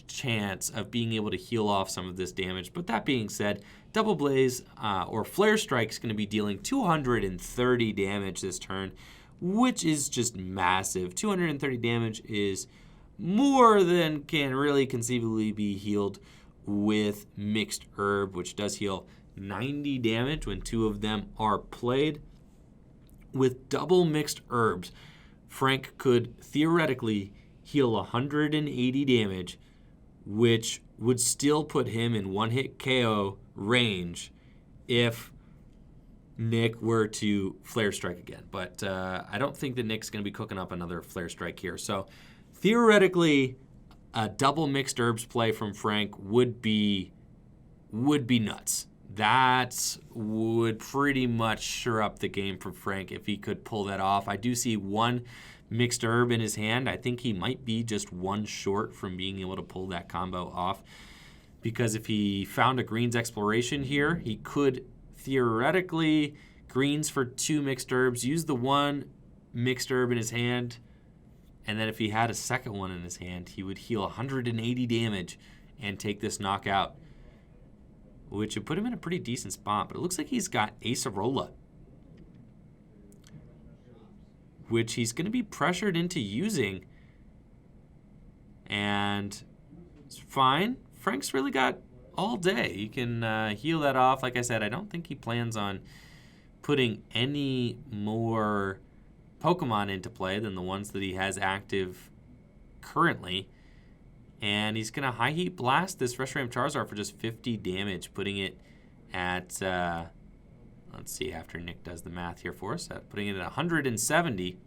chance of being able to heal off some of this damage. But that being said, Double Blaze or Flare Strike is going to be dealing 230 damage this turn, which is just massive. 230 damage is more than can really conceivably be healed with Mixed Herb, which does heal 90 damage when 2 of them are played. With double Mixed Herbs, Frank could theoretically heal 180 damage, which would still put him in one-hit KO range if Nick were to Flare Strike again. But I don't think that Nick's going to be cooking up another Flare Strike here. So theoretically, a double Mixed Herbs play from Frank would be nuts. That would pretty much sure up the game for Frank if he could pull that off. I do see 1 Mixed Herb in his hand. I think he might be just 1 short from being able to pull that combo off, because if he found a Greens Exploration here, he could theoretically Greens for 2 Mixed Herbs, use the 1 Mixed Herb in his hand, and then if he had a second one in his hand, he would heal 180 damage and take this knockout, which would put him in a pretty decent spot. But it looks like he's got Acerola, which he's going to be pressured into using. And it's fine. Frank's really got all day. You can heal that off. Like I said, I don't think he plans on putting any more Pokemon into play than the ones that he has active currently. And he's going to High Heat Blast this Reshiram Charizard for just 50 damage, putting it at, let's see, after Nick does the math here for us, putting it at 170,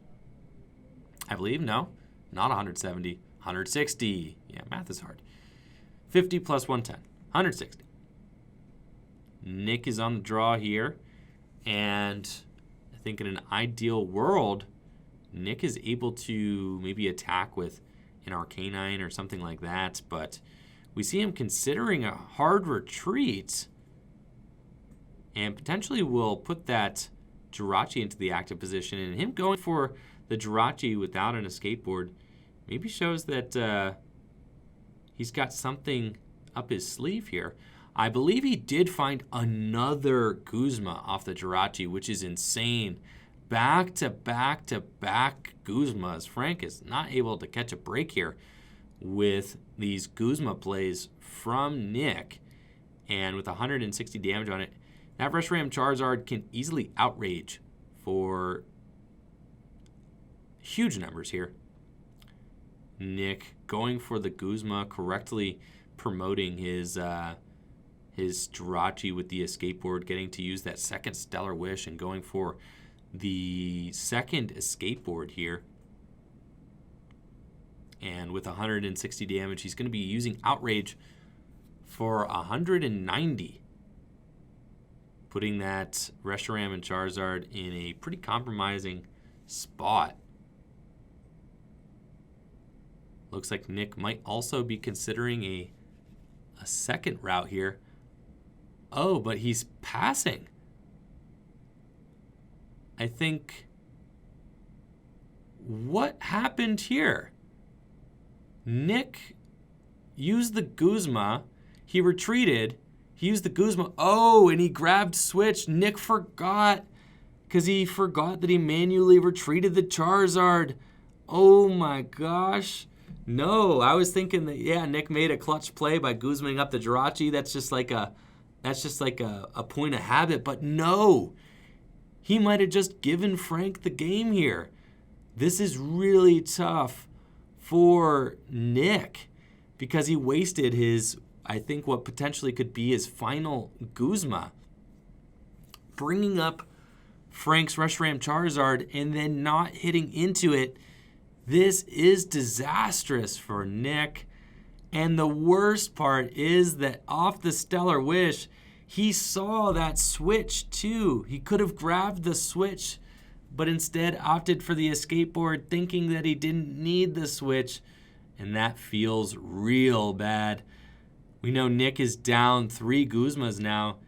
I believe. No, not 170, 160. Yeah, math is hard. 50 plus 110, 160. Nick is on the draw here, and I think in an ideal world, Nick is able to maybe attack with an Arcanine or something like that, but we see him considering a hard retreat and potentially will put that Jirachi into the active position, and him going for the Jirachi without an escape board maybe shows that he's got something up his sleeve here. I believe he did find another Guzma off the Jirachi, which is insane. Back-to-back-to-back Guzmas. Frank is not able to catch a break here with these Guzma plays from Nick. And with 160 damage on it, that Reshiram Charizard can easily outrage for huge numbers here. Nick going for the Guzma, correctly promoting his Jirachi with the escape board, getting to use that second Stellar Wish and going for the second escape board here. And with 160 damage, he's going to be using Outrage for 190. Putting that Reshiram and Charizard in a pretty compromising spot. Looks like Nick might also be considering a second route here Oh, but he's passing. I think... What happened here? Nick used the Guzma. He retreated. He used the Guzma. Oh, and he grabbed switch. Nick forgot because he forgot that he manually retreated the Charizard. Oh my gosh. No, I was thinking that, yeah, Nick made a clutch play by Guzmaing up the Jirachi. That's just like a point of habit. But no, he might have just given Frank the game here. This is really tough for Nick because he wasted his, I think, what potentially could be his final Guzma. Bringing up Frank's Reshiram Charizard and then not hitting into it. This is disastrous for Nick. And the worst part is that off the Stellar Wish, he saw that switch too. He could have grabbed the switch, but instead opted for the escape board thinking that he didn't need the switch. And that feels real bad. We know Nick is down 3 Guzmas now.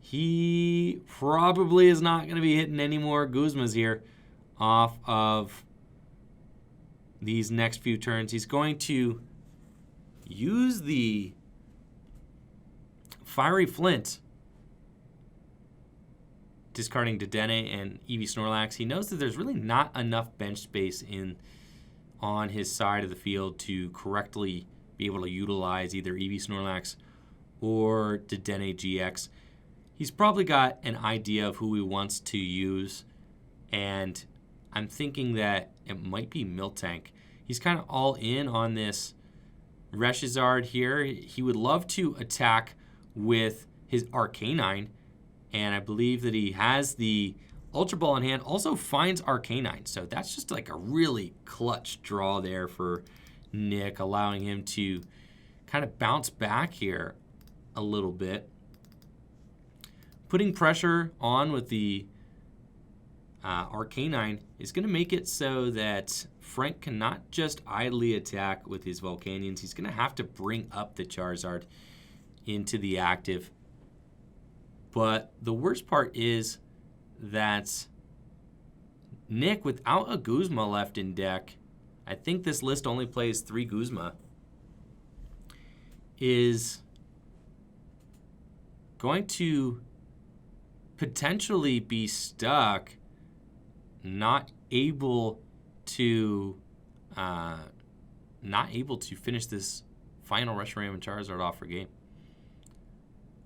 He probably is not going to be hitting any more Guzmas here off of these next few turns. He's going to use the Fiery Flint, discarding Dedenne and Eevee Snorlax. He knows that there's really not enough bench space on his side of the field to correctly be able to utilize either Eevee Snorlax or Dedenne GX. He's probably got an idea of who he wants to use, and I'm thinking that it might be Miltank. He's kind of all in on this Reshiram here. He would love to attack with his Arcanine, and I believe that he has the Ultra Ball in hand, also finds Arcanine. So that's just like a really clutch draw there for Nick, allowing him to kind of bounce back here a little bit. Putting pressure on with the Arcanine is going to make it so that Frank cannot just idly attack with his Volcanions. He's going to have to bring up the Charizard into the active. But the worst part is that Nick, without a Guzma left in deck, I think this list only plays 3 Guzma, is going to potentially be stuck, not able to finish this final Reshiram and Charizard off for game.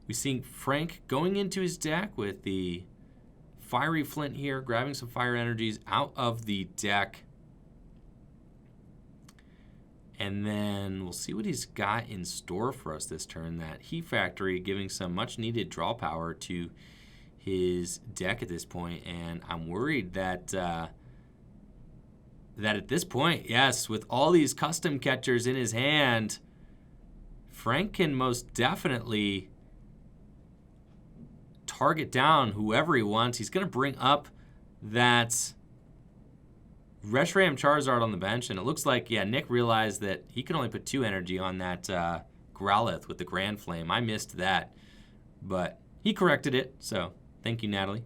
We see Frank going into his deck with the Fiery Flint here, grabbing some fire energies out of the deck. And then we'll see what he's got in store for us this turn. That Heat Factory giving some much needed draw power to his deck at this point. And I'm worried that that at this point, yes, with all these custom catchers in his hand, Frank can most definitely target down whoever he wants. He's going to bring up that Reshiram Charizard on the bench, and it looks like, yeah, Nick realized that he could only put 2 energy on that Growlithe with the Grand Flame. I missed that, but he corrected it, so thank you, Natalie.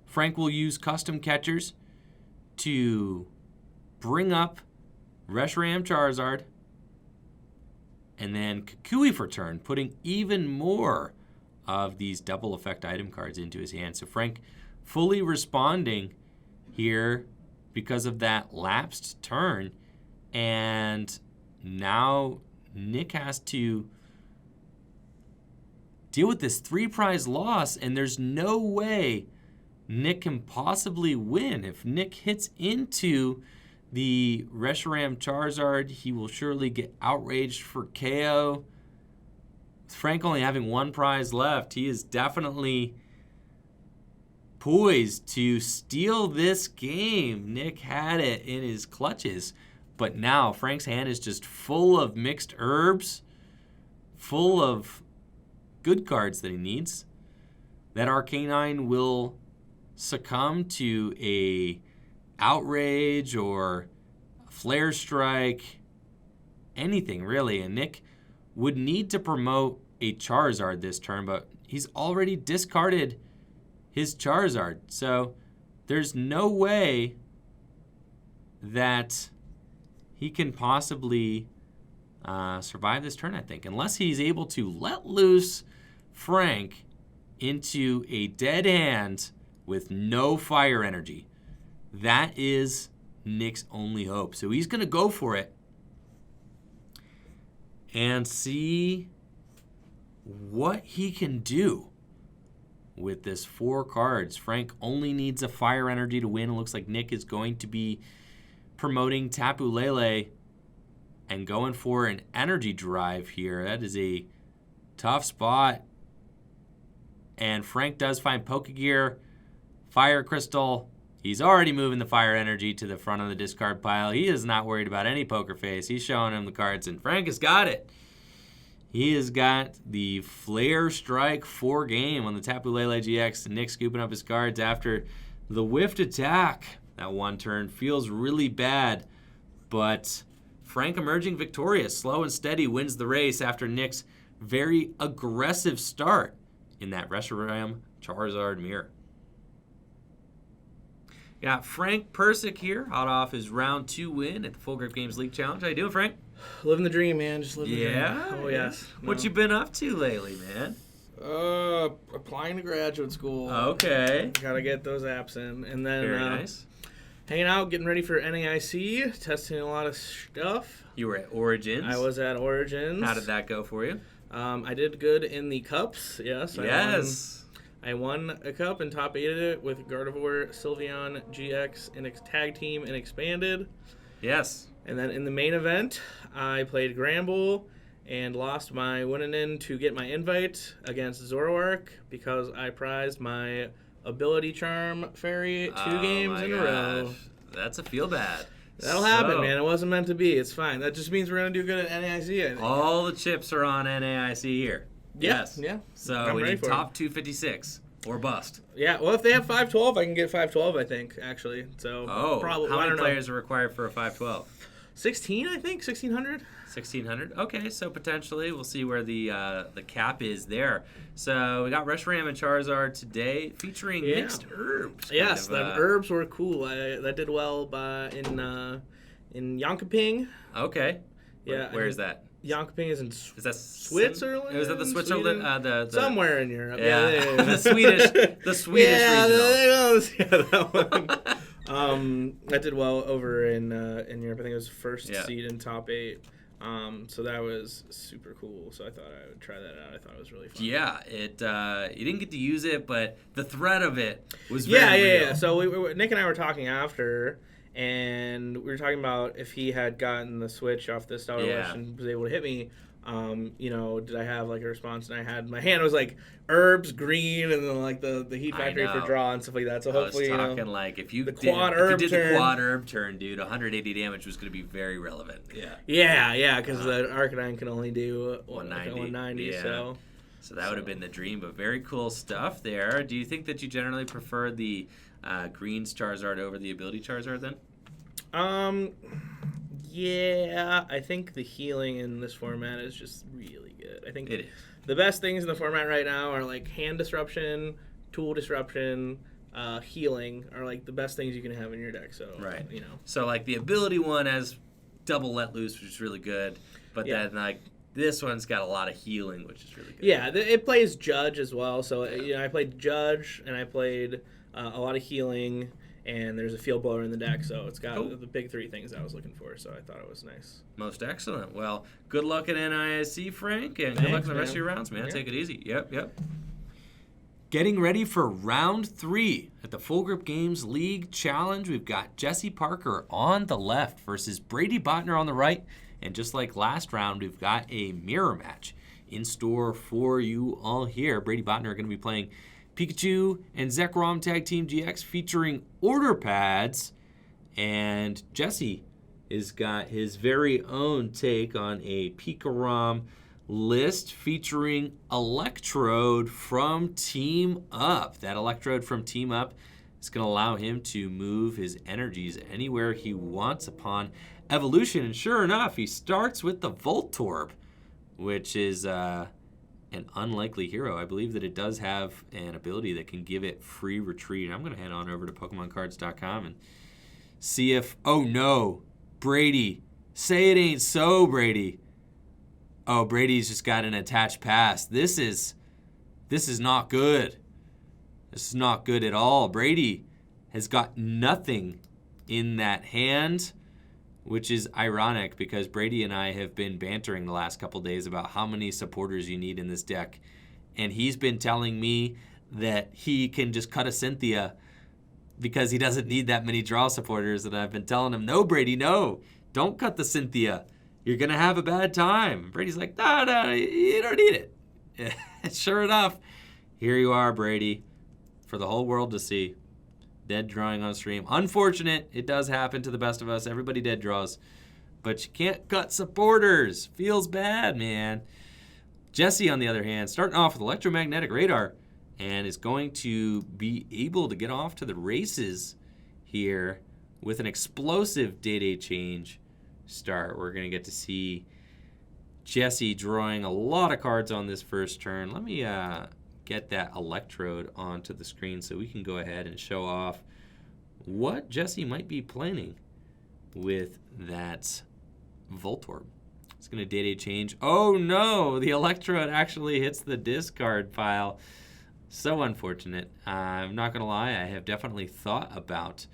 Frank will use custom catchers to bring up Reshiram Charizard, and then Kukui for turn, putting even more of these double effect item cards into his hand. So Frank fully responding here because of that lapsed turn, and now Nick has to deal with this 3-prize loss, and there's no way Nick can possibly win. If Nick hits into the Reshiram Charizard, he will surely get outraged for KO. With Frank only having 1 prize left, he is definitely poised to steal this game. Nick had it in his clutches, but now Frank's hand is just full of mixed herbs, full of good cards that he needs. That Arcanine will succumb to a Outrage or Flare Strike, anything really, and Nick would need to promote a Charizard this turn, but he's already discarded his Charizard. So there's no way that he can possibly survive this turn, I think, unless he's able to let loose Frank into a dead hand with no fire energy. That is Nick's only hope. So he's going to go for it and see what he can do with this 4 cards. Frank only needs a fire energy to win. It looks like Nick is going to be promoting Tapu Lele and going for an energy drive here. That is a tough spot. And Frank does find Pokegear, Fire Crystal. He's already moving the fire energy to the front of the discard pile. He is not worried about any Poker Face. He's showing him the cards, and Frank has got it. He has got the Flare Strike 4 game on the Tapu Lele GX. Nick scooping up his cards after the whiffed attack. That one turn feels really bad, but Frank emerging victorious. Slow and steady wins the race after Nick's very aggressive start in that Reshiram Charizard mirror. Got Frank Persik here, hot off his round 2 win at the Full Grip Games League Challenge. How you doing, Frank? Living the dream, man. Just living the dream. Yeah? Oh, yes. What you been up to lately, man? Applying to graduate school. Okay. Gotta get those apps in. And then Very nice. hanging out, getting ready for NAIC, testing a lot of stuff. You were at Origins. I was at Origins. How did that go for you? I did good in the cups, yes. Yes. I won a cup and top 8'd it with Gardevoir, Sylveon, GX, and tag team and expanded. Yes. And then in the main event, I played Gramble and lost my winning in to get my invite against Zoroark because I prized my Ability Charm Fairy 2 games in a row. That's a feel bad. That'll happen, man. It wasn't meant to be. It's fine. That just means we're going to do good at NAIC, I think. All the chips are on NAIC here. Yes. Yeah. So we need top 256 or bust. Yeah. Well, if they have 512, I can get 512, I think, actually. So probably. How many players are required for a 512? 16, I think. 1,600. 1,600. Okay, so potentially we'll see where the cap is there. So we got Reshiram and Charizard today, featuring mixed herbs. Yes, the herbs were cool. That did well in Yonkoping. Okay. Yeah. Where is that? Yonkoping is in that Switzerland? Was that the Switzerland? Somewhere in Europe. Yeah. The Swedish regional. That one. That did well over in Europe. I think it was first seed in top 8. So that was super cool. So I thought I would try that out. I thought it was really fun. Yeah, you didn't get to use it, but the threat of it was very real. Yeah. So Nick and I were talking after, and we were talking about if he had gotten the switch off the Stellar Wish and was able to hit me. Did I have like a response? And I had my hand was like herbs, green, and then like the heat factory for draw and stuff like that. So hopefully, I was talking like if you did the quad herb turn, dude, 180 damage was going to be very relevant. Yeah, because the Arcanine can only do 190. Yeah. So that would have been the dream, but very cool stuff there. Do you think that you generally prefer the Greens Charizard over the Ability Charizard then? Yeah, I think the healing in this format is just really good. I think it is. The best things in the format right now are like hand disruption, tool disruption, healing are like the best things you can have in your deck. So So like the ability one has double let loose, which is really good, but then like this one's got a lot of healing, which is really good. Yeah, it plays Judge as well. So I played Judge and I played a lot of healing. And there's a field blower in the deck, so it's got the big 3 things I was looking for, so I thought it was nice. Most excellent. Well, good luck at NISC, Frank, and good luck in the rest of your rounds, man. Yeah. Take it easy. Yep. Getting ready for round 3 at the Full Grip Games League Challenge. We've got Jesse Parker on the left versus Brady Bottner on the right. And just like last round, we've got a mirror match in store for you all here. Brady Bottner are going to be playing Pikachu and Zekrom Tag Team GX featuring order pads. And Jesse has got his very own take on a PikaRom list featuring Electrode from Team Up. That Electrode from Team Up is going to allow him to move his energies anywhere he wants upon evolution. And sure enough, he starts with the Voltorb, which is an unlikely hero. I believe that it does have an ability that can give it free retreat. I'm going to head on over to PokemonCards.com and see if... Oh, no. Brady. Say it ain't so, Brady. Oh, Brady's just got an attached pass. This is not good. This is not good at all. Brady has got nothing in that hand, which is ironic because Brady and I have been bantering the last couple days about how many supporters you need in this deck. And he's been telling me that he can just cut a Cynthia because he doesn't need that many draw supporters. And I've been telling him, no, Brady, no. Don't cut the Cynthia. You're going to have a bad time. Brady's like, no, you don't need it. Sure enough, here you are, Brady, for the whole world to see. Dead drawing on stream. Unfortunate. It does happen to the best of us. Everybody dead draws. But you can't cut supporters. Feels bad, man. Jesse, on the other hand, starting off with electromagnetic radar and is going to be able to get off to the races here with an explosive day-to-day change start. We're going to get to see Jesse drawing a lot of cards on this first turn. Let me get that Electrode onto the screen so we can go ahead and show off what Jesse might be planning with that Voltorb. It's going to day-to-day change. Oh no, the Electrode actually hits the discard pile. So unfortunate. I'm not going to lie, I have definitely thought about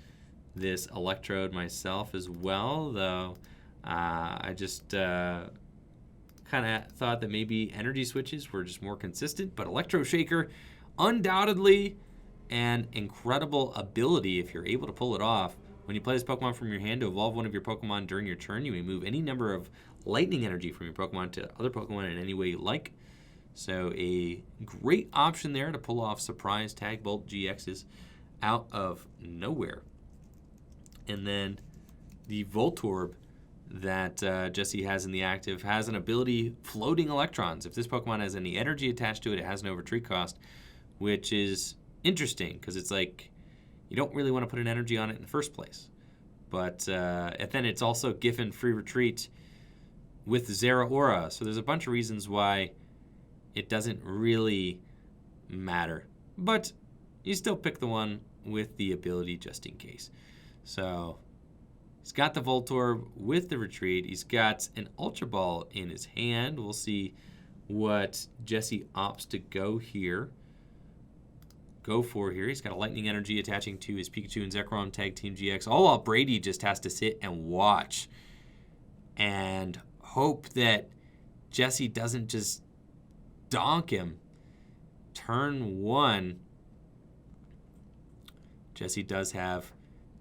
this Electrode myself as well, though I just kind of thought that maybe energy switches were just more consistent, but Electro Shaker, undoubtedly an incredible ability if you're able to pull it off. When you play this Pokemon from your hand to evolve one of your Pokemon during your turn, you may move any number of lightning energy from your Pokemon to other Pokemon in any way you like. So a great option there to pull off surprise Tag Bolt GXs out of nowhere. And then the Voltorb that Jesse has in the active has an ability, Floating Electrons. If this Pokemon has any energy attached to it, it has no retreat cost, which is interesting because it's like you don't really want to put an energy on it in the first place. But and then it's also given free retreat with Zeraora. So there's a bunch of reasons why it doesn't really matter. But you still pick the one with the ability just in case. So he's got the Voltorb with the retreat. He's got an Ultra Ball in his hand. We'll see what Jesse opts to go for here. He's got a Lightning Energy attaching to his Pikachu and Zekrom Tag Team GX, all while Brady just has to sit and watch and hope that Jesse doesn't just donk him. Turn one, Jesse does have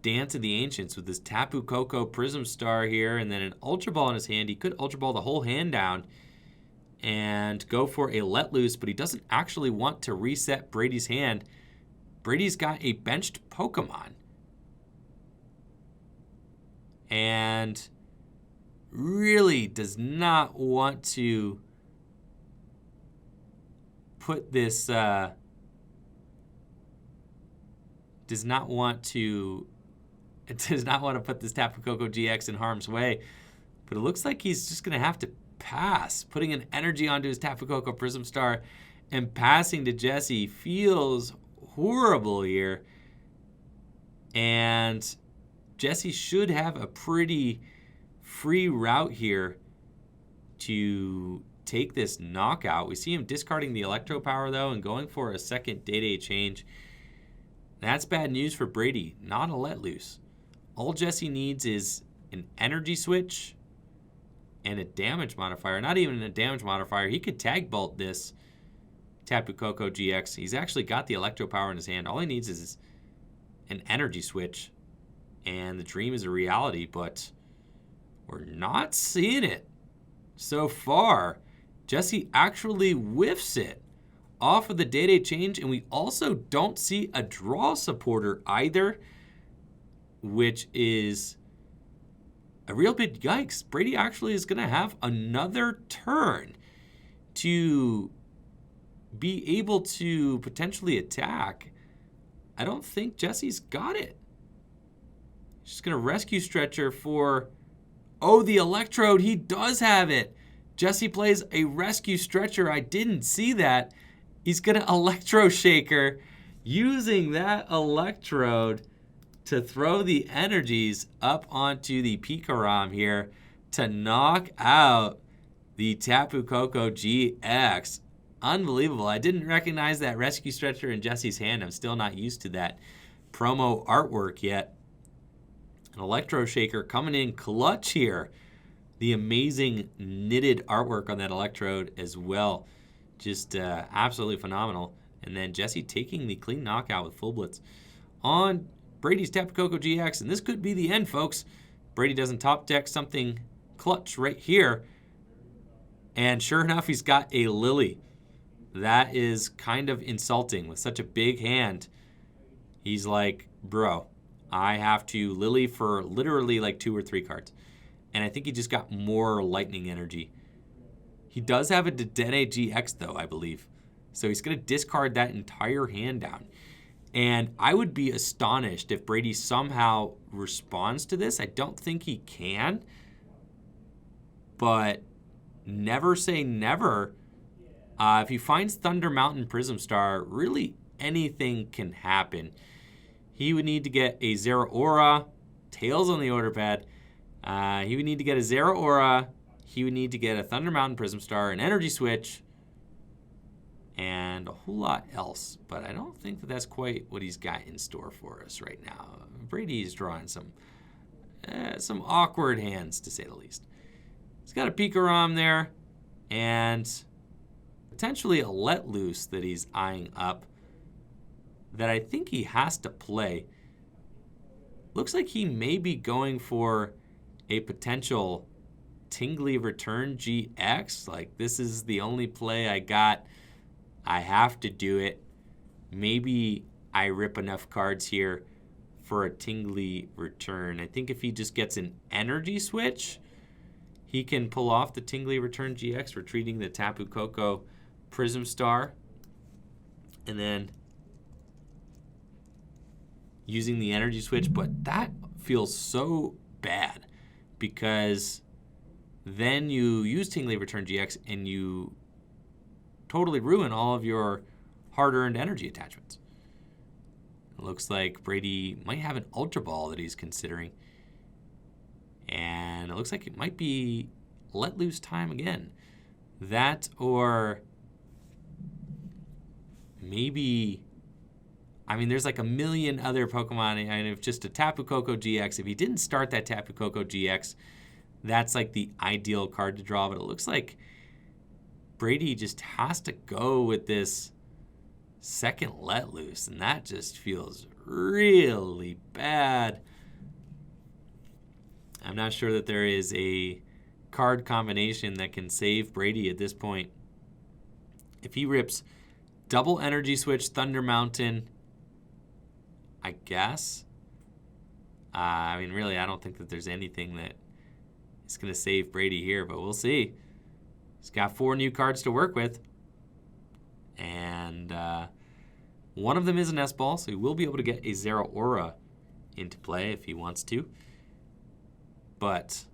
Dance of the Ancients with his Tapu Koko Prism Star here, and then an Ultra Ball in his hand. He could Ultra Ball the whole hand down and go for a Let Loose, but he doesn't actually want to reset Brady's hand. Brady's got a benched Pokemon. And really does not want to put this, does not want to put this Tapu Koko GX in harm's way. But it looks like he's just going to have to pass. Putting an energy onto his Tapu Koko Prism Star and passing to Jesse feels horrible here. And Jesse should have a pretty free route here to take this knockout. We see him discarding the Electro Power, though, and going for a second Day-Day change. That's bad news for Brady. Not a Let Loose. All Jesse needs is an energy switch and a damage modifier. Not even a damage modifier. He could Tag Bolt this Tapu Koko GX. He's actually got the Electro Power in his hand. All he needs is an energy switch, and the dream is a reality, but we're not seeing it so far. Jesse actually whiffs it off of the Day-Day change, and we also don't see a draw supporter either, which is a real big yikes. Brady actually is going to have another turn to be able to potentially attack. I don't think Jesse's got it. He's just going to rescue Stretcher for... Oh, the Electrode. He does have it. Jesse plays a Rescue Stretcher. I didn't see that. He's going to Electro Shaker, using that Electrode to throw the energies up onto the PikaRom here to knock out the Tapu Koko GX. Unbelievable. I didn't recognize that Rescue Stretcher in Jesse's hand. I'm still not used to that promo artwork yet. An Electro Shaker coming in clutch here. The amazing knitted artwork on that Electrode as well. Just absolutely phenomenal. And then Jesse taking the clean knockout with Full Blitz on Brady's Tapu Koko GX. And this could be the end, folks. Brady doesn't top deck something clutch right here. And sure enough, he's got a Lily. That is kind of insulting with such a big hand. He's like, bro, I have to Lily for literally like 2 or 3 cards. And I think he just got more lightning energy. He does have a Dedenne GX, though, I believe. So he's going to discard that entire hand down. And I would be astonished if Brady somehow responds to this. I don't think he can. But never say never. If he finds Thunder Mountain Prism Star, really anything can happen. He would need to get a Zeraora, Tails on the order pad. He would need to get a Zeraora. He would need to get a Thunder Mountain Prism Star, an Energy Switch, and a whole lot else. But I don't think that that's quite what he's got in store for us right now. Brady's drawing some awkward hands, to say the least. He's got a PikaRom there, and potentially a Let Loose that he's eyeing up that I think he has to play. Looks like he may be going for a potential Tingly Return GX. Like, this is the only play I got. I have to do it. Maybe I rip enough cards here for a Tingly Return. I think if he just gets an Energy Switch, he can pull off the Tingly Return GX, retreating the Tapu Koko Prism Star. And then using the Energy Switch. But that feels so bad because then you use Tingly Return GX and you totally ruin all of your hard-earned energy attachments. It looks like Brady might have an Ultra Ball that he's considering. And it looks like it might be Let Loose time again. That or maybe, I mean, there's like a million other Pokemon. And if just a Tapu Koko GX, if he didn't start that Tapu Koko GX, that's like the ideal card to draw. But it looks like Brady just has to go with this second Let Loose. And that just feels really bad. I'm not sure that there is a card combination that can save Brady at this point. If he rips double Energy Switch, Thunder Mountain, I guess. I mean, really, I don't think that there's anything that is going to save Brady here, but we'll see. He's got 4 new cards to work with. And one of them is an S-Ball, so he will be able to get a Zeraora into play if he wants to. But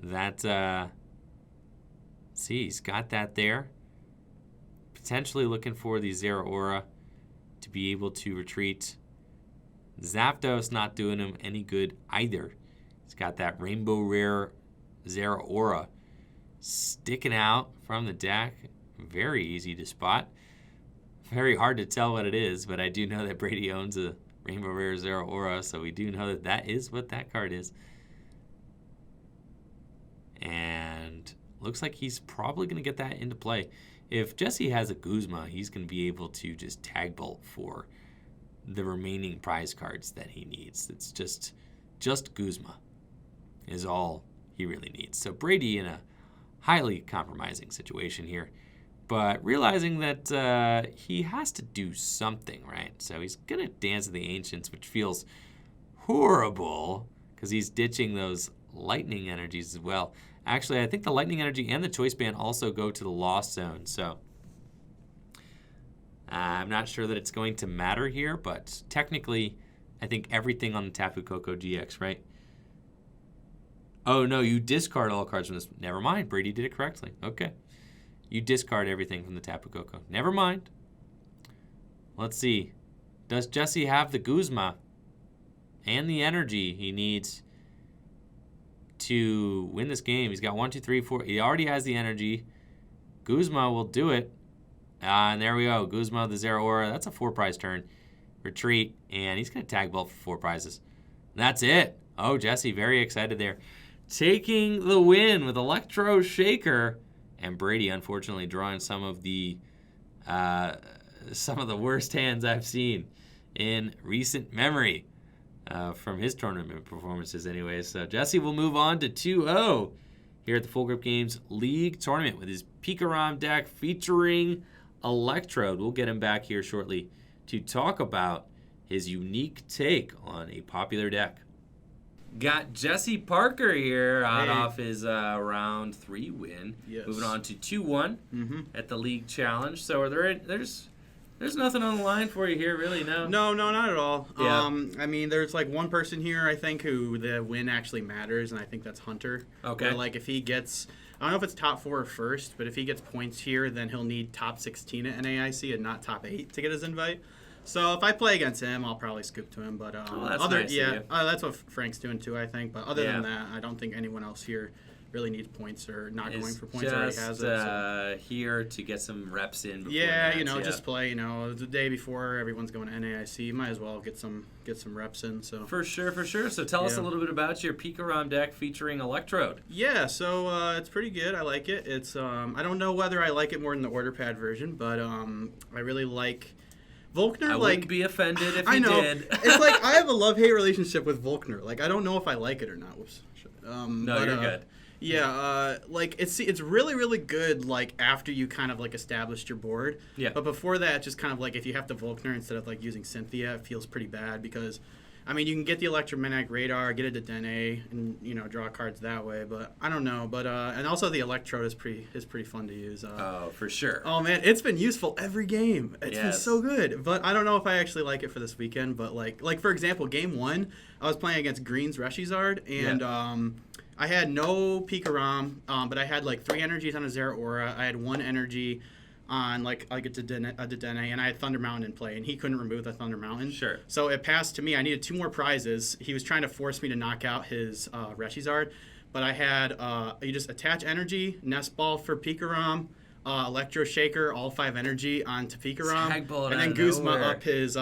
that, see, he's got that there. Potentially looking for the Zeraora to be able to retreat. Zapdos not doing him any good either. He's got that Rainbow Rare Zeraora sticking out from the deck. Very easy to spot. Very hard to tell what it is, but I do know that Brady owns a Rainbow Rare Zeraora, so we do know that that is what that card is. And looks like he's probably going to get that into play. If Jesse has a Guzma, he's going to be able to just tag bolt for the remaining prize cards that he needs. It's just Guzma is all he really needs. So Brady in a highly compromising situation here, but realizing that he has to do something, right? So he's going to Dance of the Ancients, which feels horrible because he's ditching those lightning energies as well. Actually, I think the lightning energy and the choice band also go to the Lost Zone, so I'm not sure that it's going to matter here, but technically, I think everything on the Tapu Koko GX, right? Oh, no, you discard all cards from this. Never mind. Brady did it correctly. Okay. You discard everything from the Tapu Koko. Never mind. Let's see. Does Jesse have the Guzma and the energy he needs to win this game? He's got 1, 2, 3, 4. He already has the energy. Guzma will do it. And there we go. Guzma, the Zeraora. That's a 4-prize turn. Retreat. And he's going to tag bolt for 4 prizes. That's it. Oh, Jesse, very excited there. Taking the win with Electro Shaker. And Brady, unfortunately, drawing some of the worst hands I've seen in recent memory from his tournament performances anyways. So Jesse will move on to 2-0 here at the Full Grip Games League Tournament with his PikaRom deck featuring Electrode. We'll get him back here shortly to talk about his unique take on a popular deck. Got Jesse Parker here off his round 3 win. Yes. Moving on to 2-1 at the League Challenge. So are there's nothing on the line for you here, really, no? No, not at all. Yeah. I mean, there's like one person here, I think, who the win actually matters, and I think that's Hunter. Okay. Where, like, if he gets, I don't know if it's top 4 or first, but if he gets points here, then he'll need top 16 at NAIC and not top 8 to get his invite. So if I play against him, I'll probably scoop to him. But that's nice of you. That's what Frank's doing too, I think. But other than that, I don't think anyone else here really needs points or not going for points. Already has it. So. Here to get some reps in. Before just play. The day before everyone's going to NAIC, might as well get some reps in. So for sure. So tell us a little bit about your PikaRom deck featuring Electrode. Yeah, so it's pretty good. I like it. It's I don't know whether I like it more than the order pad version, but I really like. Volkner, I wouldn't be offended if you did. It's like I have a love-hate relationship with Volkner. Like I don't know if I like it or not. Whoops. No, you're good. Yeah, like it's really, really good. Like after you kind of like established your board. Yeah. But before that, just kind of like if you have to Volkner instead of like using Cynthia, it feels pretty bad because, I mean, you can get the Electromagnetic Radar, get it to Dene, and draw cards that way. But I don't know. But and also the Electrode is pretty fun to use. For sure. Oh man, it's been useful every game. It's been so good. But I don't know if I actually like it for this weekend. But like for example, game 1, I was playing against Green's Reshiram, and I had no PikaRom, but I had like 3 energies on a Zeraora. I had 1 energy on like a Dedenne, and I had Thunder Mountain in play, and he couldn't remove the Thunder Mountain. Sure. So it passed to me. I needed 2 more prizes. He was trying to force me to knock out his Reshiram, but I had you just attach energy, Nest Ball for PikaRom, Electro Shaker, all 5 energy onto PikaRom, and then Guzma up his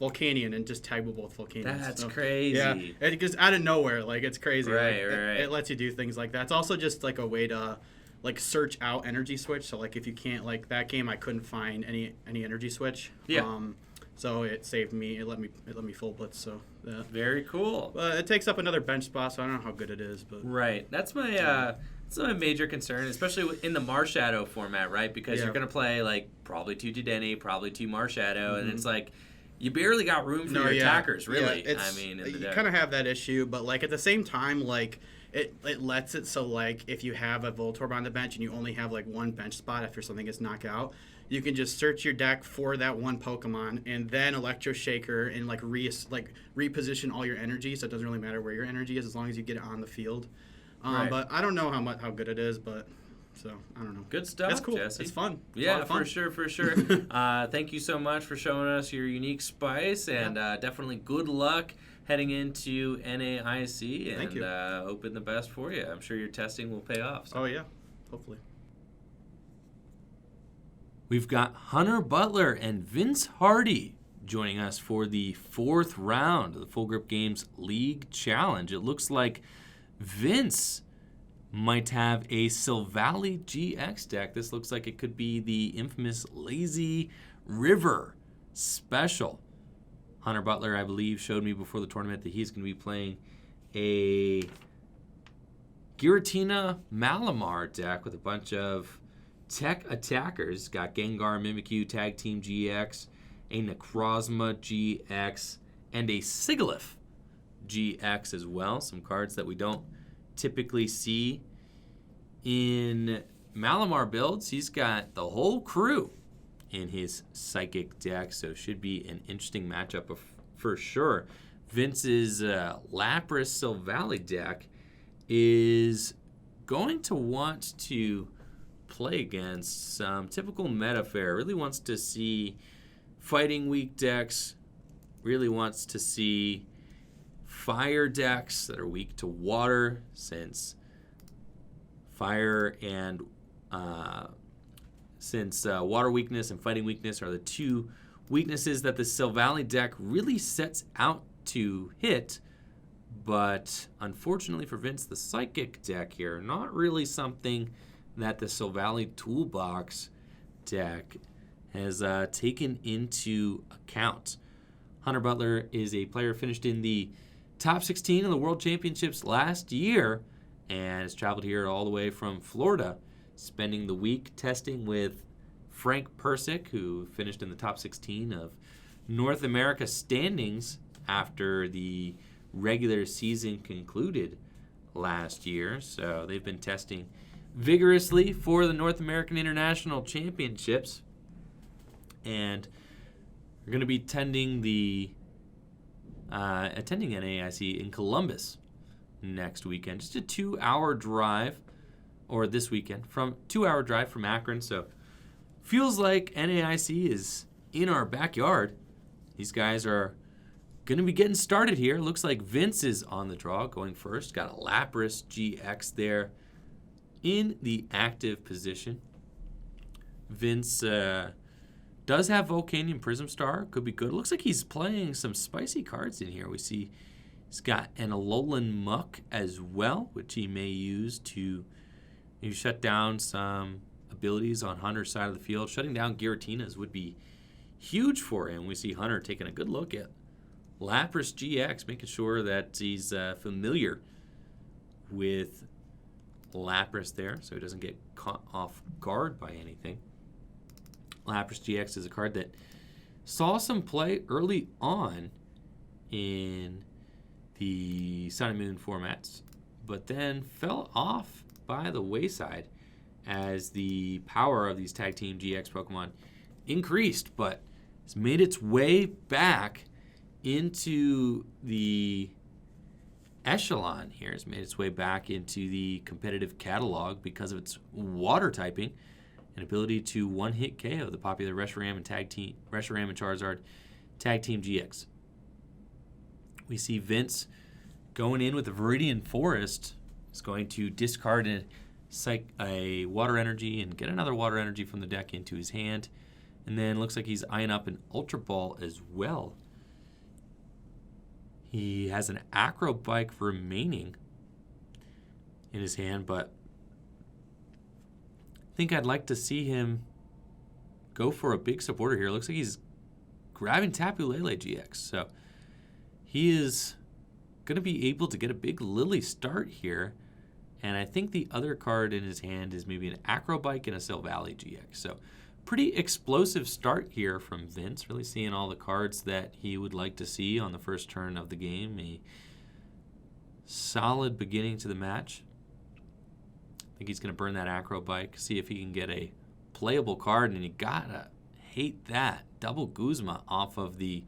Volcanion and just tag with both Volcanions. That's crazy. Yeah, it just out of nowhere, like it's crazy. Right. It lets you do things like that. It's also just like a way to like search out energy switch. So like if you can't, like that game, I couldn't find any energy switch. Yeah. So it saved me. It let me full blitz. So yeah. Very cool. But it takes up another bench spot, so I don't know how good it is. But right. That's my major concern, especially in the Marshadow format, right? Because you're gonna play like probably 2 Dedenne, probably 2 Marshadow, and it's like. You barely got room for your attackers, really. Yeah, you kind of have that issue, but like at the same time, like it lets it so like if you have a Voltorb on the bench and you only have like 1 bench spot after something gets knocked out, you can just search your deck for that 1 Pokemon and then Electro Shaker and like reposition all your energy, so it doesn't really matter where your energy is as long as you get it on the field. But I don't know how good it is, but. So, I don't know. Good stuff, That's cool. Jesse. It's fun. Yeah, for sure. Thank you so much for showing us your unique spice, and definitely good luck heading into NAIC, and Thank you. Hoping the best for you. I'm sure your testing will pay off. So. Oh, yeah. Hopefully. We've got Hunter Butler and Vince Hardy joining us for the 4th round of the Full Grip Games League Challenge. It looks like Vince might have a Silvally GX deck. This looks like it could be the infamous Lazy River special. Hunter Butler, I believe, showed me before the tournament that he's going to be playing a Giratina Malamar deck with a bunch of tech attackers. Got Gengar, Mimikyu, Tag Team GX, a Necrozma GX, and a Sigilyph GX as well. Some cards that we don't typically see in Malamar builds. He's got the whole crew in his Psychic deck, so should be an interesting matchup for sure. Vince's Lapras Silvally deck is going to want to play against some typical meta fare. Really wants to see fighting weak decks. Really wants to see fire decks that are weak to water, since fire and water weakness and fighting weakness are the two weaknesses that the Silvally deck really sets out to hit. But unfortunately for Vince, the Psychic deck here, not really something that the Silvally Toolbox deck has taken into account. Hunter Butler is a player finished in the top 16 of the World Championships last year and has traveled here all the way from Florida, spending the week testing with Frank Persik, who finished in the top 16 of North America standings after the regular season concluded last year. So they've been testing vigorously for the North American International Championships, and we're going to be attending NAIC in Columbus next weekend. Just a 2-hour drive, or this weekend, from 2-hour drive from Akron. So feels like NAIC is in our backyard. These guys are going to be getting started here. Looks like Vince is on the draw, going first. Got a Lapras GX there in the active position. Vince does have Volcanion Prism Star. Could be good. Looks like he's playing some spicy cards in here. We see he's got an Alolan Muck as well, which he may use to shut down some abilities on Hunter's side of the field. Shutting down Giratina's would be huge for him. We see Hunter taking a good look at Lapras GX, making sure that he's familiar with Lapras there, so he doesn't get caught off guard by anything. Lapras GX is a card that saw some play early on in the Sun and Moon formats, but then fell off by the wayside as the power of these Tag Team GX Pokemon increased, but it's made its way back into the echelon here. It's made its way back into the competitive catalog because of its water typing and ability to one-hit KO the popular Reshiram and Charizard Tag Team GX. We see Vince going in with the Viridian Forest. Is going to discard a water energy and get another water energy from the deck into his hand. And then looks like he's eyeing up an Ultra Ball as well. He has an Acro Bike remaining in his hand, but I think I'd like to see him go for a big supporter here. Looks like he's grabbing Tapu Lele GX. So he is going to be able to get a big Lily start here. And I think the other card in his hand is maybe an Acro Bike and a Silvally GX. So pretty explosive start here from Vince. Really seeing all the cards that he would like to see on the first turn of the game. A solid beginning to the match. I think he's going to burn that Acro Bike, see if he can get a playable card, and you gotta hate that. Double Guzma off of the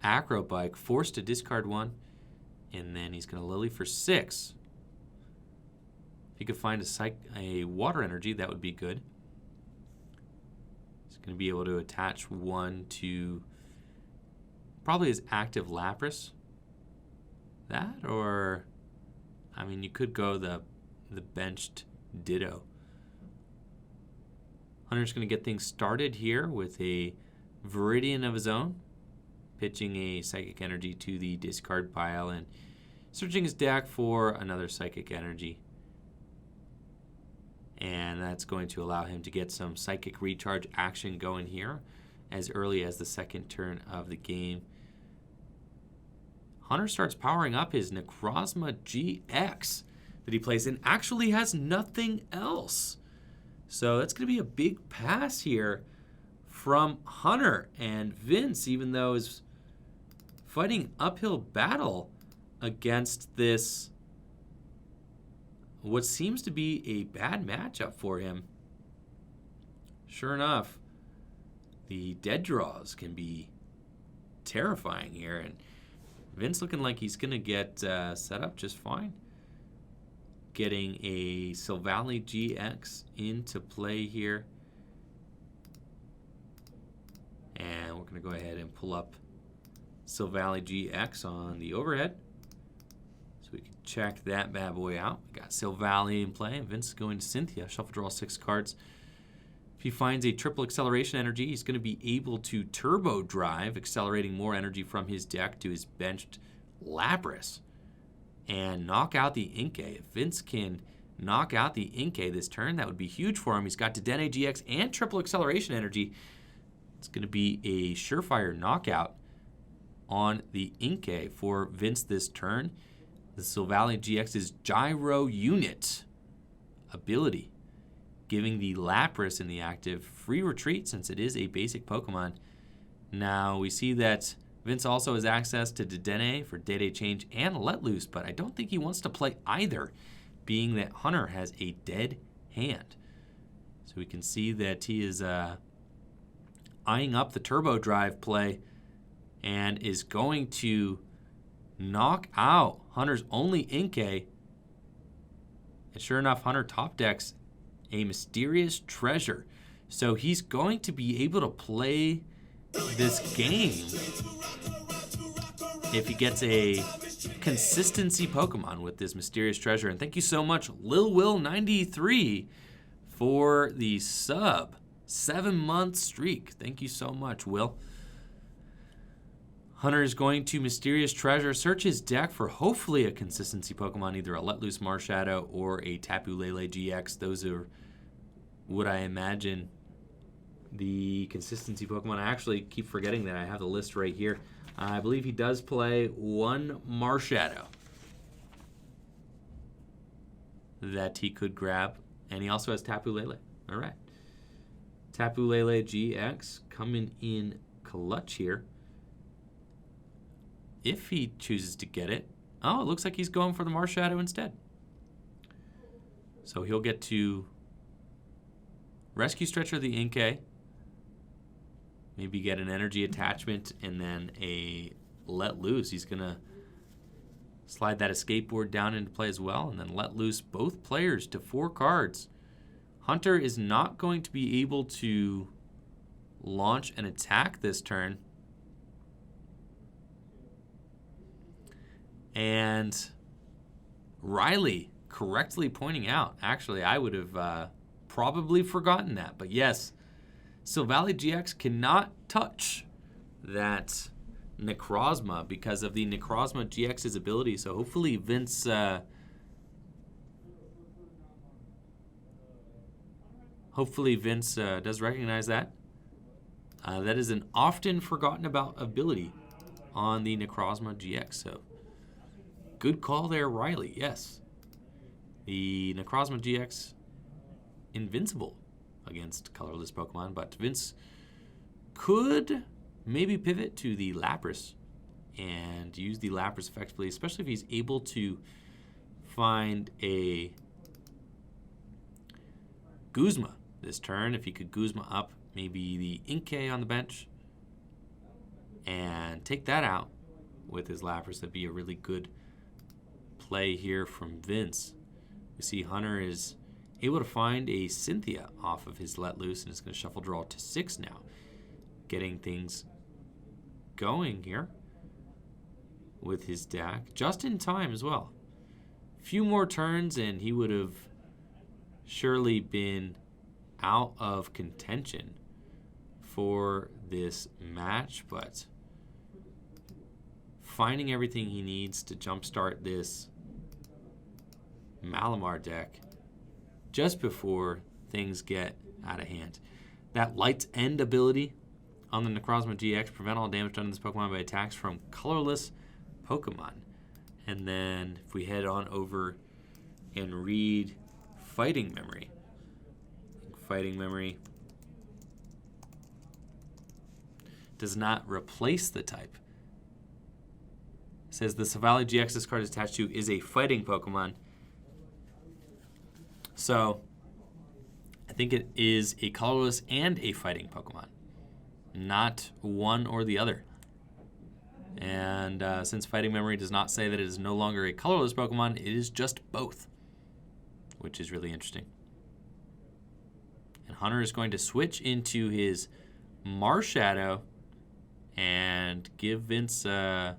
Acro Bike, forced to discard one, and then he's going to Lily for 6. If he could find a water energy, that would be good. He's going to be able to attach one to probably his active Lapras. That, or, I mean, you could go the benched Ditto. Hunter's going to get things started here with a Viridian of his own, pitching a Psychic Energy to the discard pile and searching his deck for another Psychic Energy. And that's going to allow him to get some Psychic Recharge action going here as early as the second turn of the game. Hunter starts powering up his Necrozma GX that he plays and actually has nothing else. So that's going to be a big pass here from Hunter. And Vince, even though is fighting uphill battle against this, what seems to be a bad matchup for him. Sure enough, the dead draws can be terrifying here. And Vince looking like he's going to get set up just fine. getting a Silvally GX into play here. And we're going to go ahead and pull up Silvally GX on the overhead. So we can check that bad boy out. We got Silvally in play. Vince going to Cynthia. Shuffle draw 6 cards. If he finds a triple acceleration energy, he's going to be able to turbo drive, accelerating more energy from his deck to his benched Lapras, and knock out the Inkay. If Vince can knock out the Inkay this turn, that would be huge for him. He's got Dedenne GX and triple acceleration energy. It's going to be a surefire knockout on the Inkay for Vince this turn. The Silvally GX's Gyro Unit ability, giving the Lapras in the active free retreat since it is a basic Pokemon. Now we see that Vince also has access to Dedenne for Day-Day Change and Let Loose, but I don't think he wants to play either, being that Hunter has a dead hand. So we can see that he is eyeing up the Turbo Drive play and is going to knock out Hunter's only Inkay. And sure enough, Hunter top decks a Mysterious Treasure. So he's going to be able to play this game if he gets a consistency Pokemon with this Mysterious Treasure. And thank you so much, Lil Will 93, for the sub 7-month streak. Thank you so much, Will. Hunter is going to Mysterious Treasure, search his deck for hopefully a consistency Pokemon, either a Let Loose Marshadow or a Tapu Lele GX. Those are what I imagine the consistency Pokemon. I actually keep forgetting that I have the list right here. I believe he does play one Marshadow that he could grab, and he also has Tapu Lele. All right. Tapu Lele GX coming in clutch here. If he chooses to get it. Oh, it looks like he's going for the Marshadow instead. So he'll get to Rescue Stretcher the Inkay. Maybe get an energy attachment and then a Let Loose. He's going to slide that escape board down into play as well and then let loose both players to 4 cards. Hunter is not going to be able to launch an attack this turn. And Riley correctly pointing out, actually, I would have probably forgotten that. But yes, Silvally GX cannot touch that Necrozma because of the Necrozma GX's ability. So hopefully Vince does recognize that. That is an often forgotten about ability on the Necrozma GX. So good call there, Riley. Yes. The Necrozma GX invincible against colorless Pokemon, but Vince could maybe pivot to the Lapras and use the Lapras effectively, especially if he's able to find a Guzma this turn. If he could Guzma up maybe the Inkay on the bench and take that out with his Lapras, that'd be a really good play here from Vince. We see Hunter is able to find a Cynthia off of his Let Loose and is going to shuffle draw to 6 now. Getting things going here with his deck just in time as well. A few more turns and he would have surely been out of contention for this match, but finding everything he needs to jumpstart this Malamar deck just before things get out of hand. That Light's End ability on the Necrozma GX, prevent all damage done to this Pokemon by attacks from colorless Pokemon. And then if we head on over and read Fighting Memory. Fighting Memory does not replace the type. It says the Silvally GX this card is attached to is a fighting Pokemon. So I think it is a colorless and a fighting Pokemon, not one or the other. And since Fighting Memory does not say that it is no longer a colorless Pokemon, it is just both. which is really interesting. And Hunter is going to switch into his Marshadow and give Vince a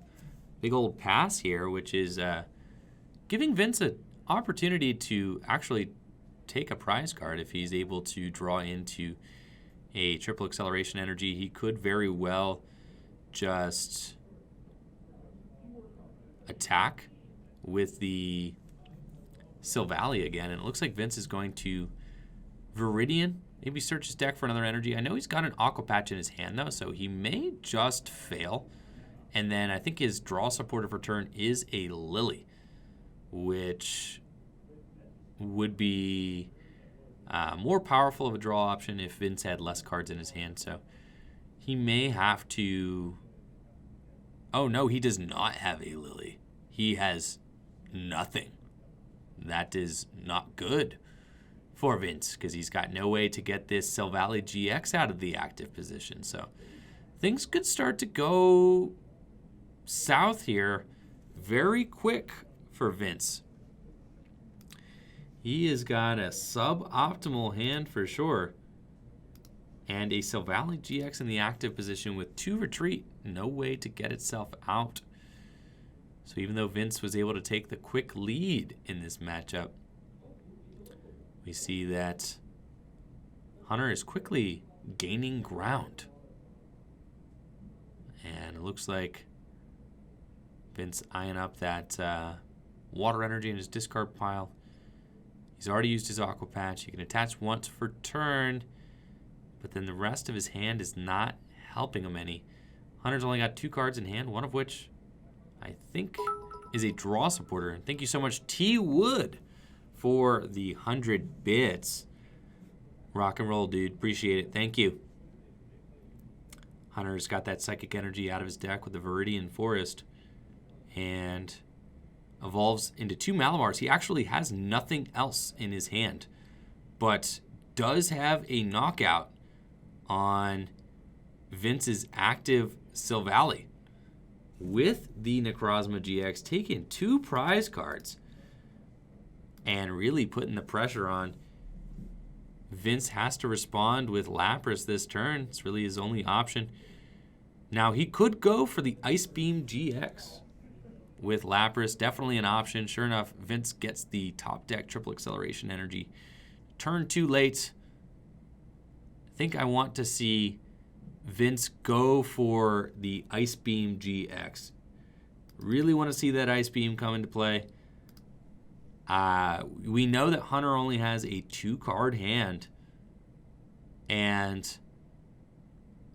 big old pass here, which is giving Vince an opportunity to actually take a prize card if he's able to draw into a triple acceleration energy. He could very well just attack with the Silvally again, and it looks like Vince is going to Viridian, maybe search his deck for another energy. I know he's got an Aqua Patch in his hand, though, so he may just fail. And then I think his draw supportive return is a Lily, which would be more powerful of a draw option if Vince had less cards in his hand. So he may have to... Oh, no, he does not have a Lily. He has nothing. That is not good for Vince, because he's got no way to get this Silvally GX out of the active position. So things could start to go south here very quick for Vince. He has got a suboptimal hand for sure. And a Silvally GX in the active position with 2 retreat. No way to get itself out. So even though Vince was able to take the quick lead in this matchup, we see that Hunter is quickly gaining ground. And it looks like Vince eyeing up that water energy in his discard pile. He's already used his Aqua Patch. He can attach once per turn, but then the rest of his hand is not helping him any. Hunter's only got 2 cards in hand, one of which I think is a draw supporter. And thank you so much, T. Wood, for the 100 bits. Rock and roll, dude. Appreciate it. Thank you. Hunter's got that psychic energy out of his deck with the Viridian Forest and evolves into 2 Malamars. He actually has nothing else in his hand, but does have a knockout on Vince's active Silvally with the Necrozma GX, taking 2 prize cards and really putting the pressure on. Vince has to respond with Lapras this turn. It's really his only option. Now, he could go for the Ice Beam GX with Lapras. Definitely an option. Sure enough, Vince gets the top deck triple acceleration energy. Turn 2 late. I think I want to see Vince go for the Ice Beam GX. Really want to see that Ice Beam come into play. We know that Hunter only has a 2-card hand, and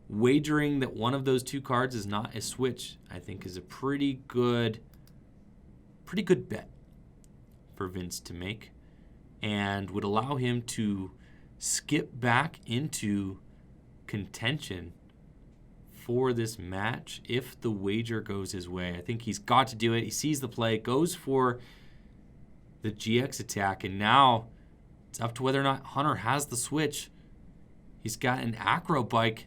wagering that one of those 2 cards is not a switch, I think, is a pretty good bet for Vince to make, and would allow him to skip back into contention for this match if the wager goes his way. I think he's got to do it. He sees the play, goes for the GX attack, and now it's up to whether or not Hunter has the switch. He's got an Acro Bike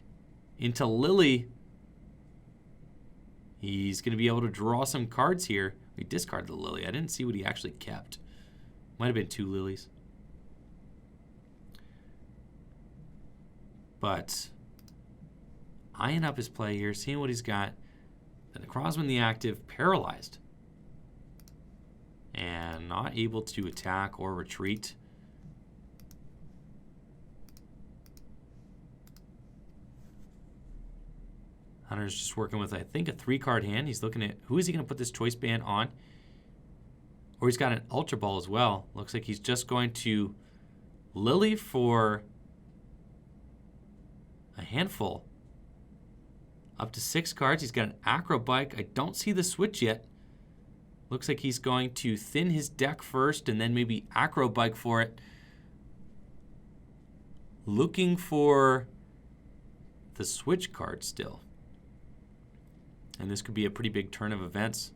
into Lily. He's going to be able to draw some cards here. We discarded the Lily. I didn't see what he actually kept. Might have been 2 Lilies. But eyeing up his play here, seeing what he's got. The Necrozma, the active, paralyzed and not able to attack or retreat. Hunter's just working with, I think, a 3-card hand. He's looking at who is he going to put this choice band on. Or he's got an Ultra Ball as well. Looks like he's just going to Lily for a handful. Up to 6 cards. He's got an Acro Bike. I don't see the switch yet. Looks like he's going to thin his deck first and then maybe Acro Bike for it. Looking for the switch card still. And this could be a pretty big turn of events.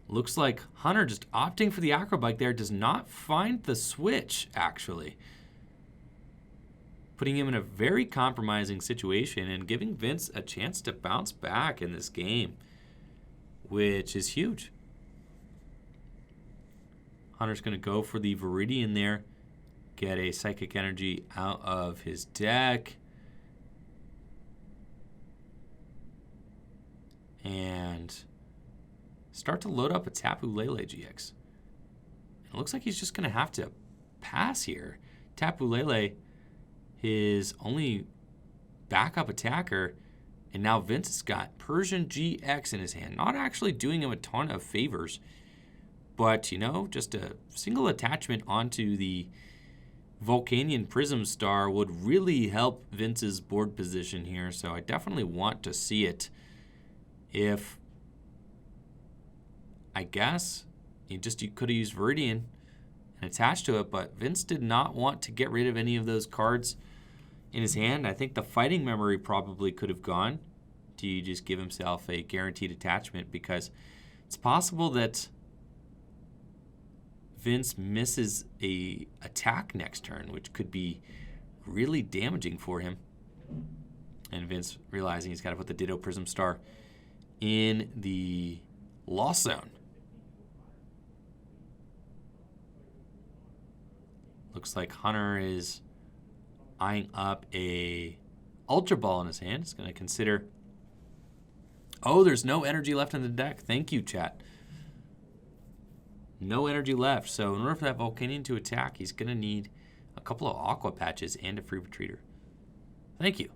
Looks like Hunter just opting for the Acro Bike there. Does not find the switch, actually. Putting him in a very compromising situation and giving Vince a chance to bounce back in this game, which is huge. Hunter's going to go for the Viridian there. Get a Psychic Energy out of his deck. And start to load up a Tapu Lele GX. It looks like he's just going to have to pass here. Tapu Lele, his only backup attacker, and now Vince has got Persian GX in his hand. Not actually doing him a ton of favors, but, you know, just a single attachment onto the Volcanion Prism Star would really help Vince's board position here, so I definitely want to see it. If, I guess, you could have used Viridian and attached to it, but Vince did not want to get rid of any of those cards in his hand. I think the Fighting Memory probably could have gone to just give himself a guaranteed attachment, because it's possible that Vince misses a attack next turn, which could be really damaging for him. And Vince realizing he's got to put the Ditto Prism Star in the loss zone. Looks like Hunter is eyeing up a Ultra Ball in his hand. He's going to consider... Oh, there's no energy left in the deck. Thank you, chat. No energy left. So in order for that Volcanion to attack, he's going to need a couple of Aqua Patches and a Free Retreater. Thank you.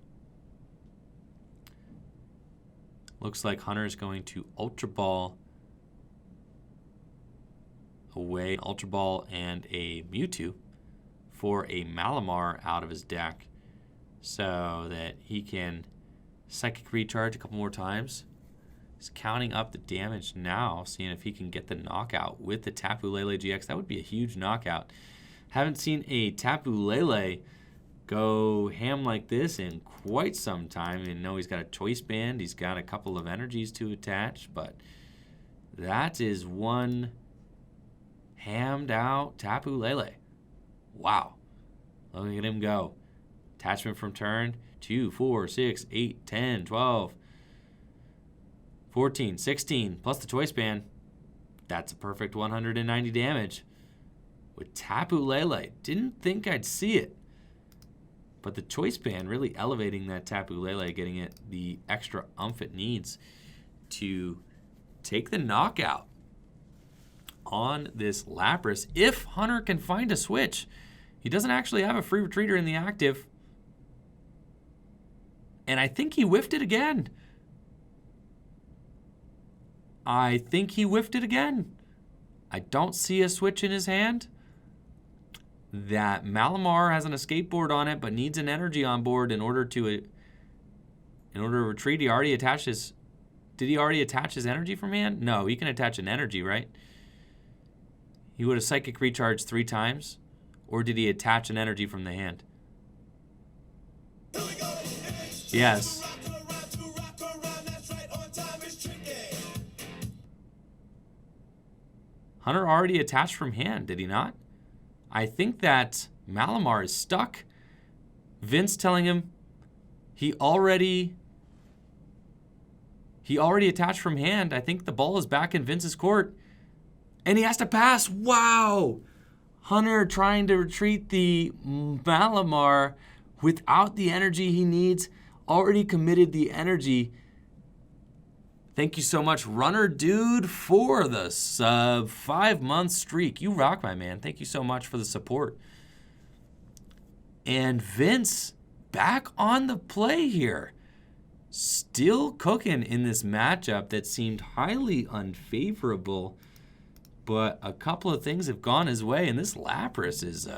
Looks like Hunter is going to Ultra Ball away, Ultra Ball and a Mewtwo for a Malamar out of his deck so that he can Psychic Recharge a couple more times. He's counting up the damage now, seeing if he can get the knockout with the Tapu Lele GX. That would be a huge knockout. Haven't seen a Tapu Lele go ham like this in quite some time. And know he's got a Choice Band. He's got a couple of energies to attach, but that is one hammed out Tapu Lele. Wow. Look at him go. Attachment from turn. 2, 4, 6, 8, 10, 12, 14, 16, plus the Choice Band. That's a perfect 190 damage. With Tapu Lele. Didn't think I'd see it. But the Choice Band really elevating that Tapu Lele, getting it the extra oomph it needs to take the knockout on this Lapras. If Hunter can find a switch. He doesn't actually have a Free Retreater in the active. And I think he whiffed it again. I don't see a switch in his hand. That Malamar has an escape board on it, but needs an energy on board in order to retreat. He already attached his... Did he already attach his energy from hand? No, he can attach an energy, right? He would have Psychic Recharged 3 times. Or did he attach an energy from the hand? Yes. Hunter already attached from hand, did he not? I think that Malamar is stuck. Vince telling him he already attached from hand. I think the ball is back in Vince's court. And he has to pass. Wow! Hunter trying to retreat the Malamar without the energy he needs. Already committed the energy. Thank you so much, Runner Dude, for the sub 5-month streak. You rock, my man. Thank you so much for the support. And Vince back on the play here. Still cooking in this matchup that seemed highly unfavorable. But a couple of things have gone his way, and this Lapras is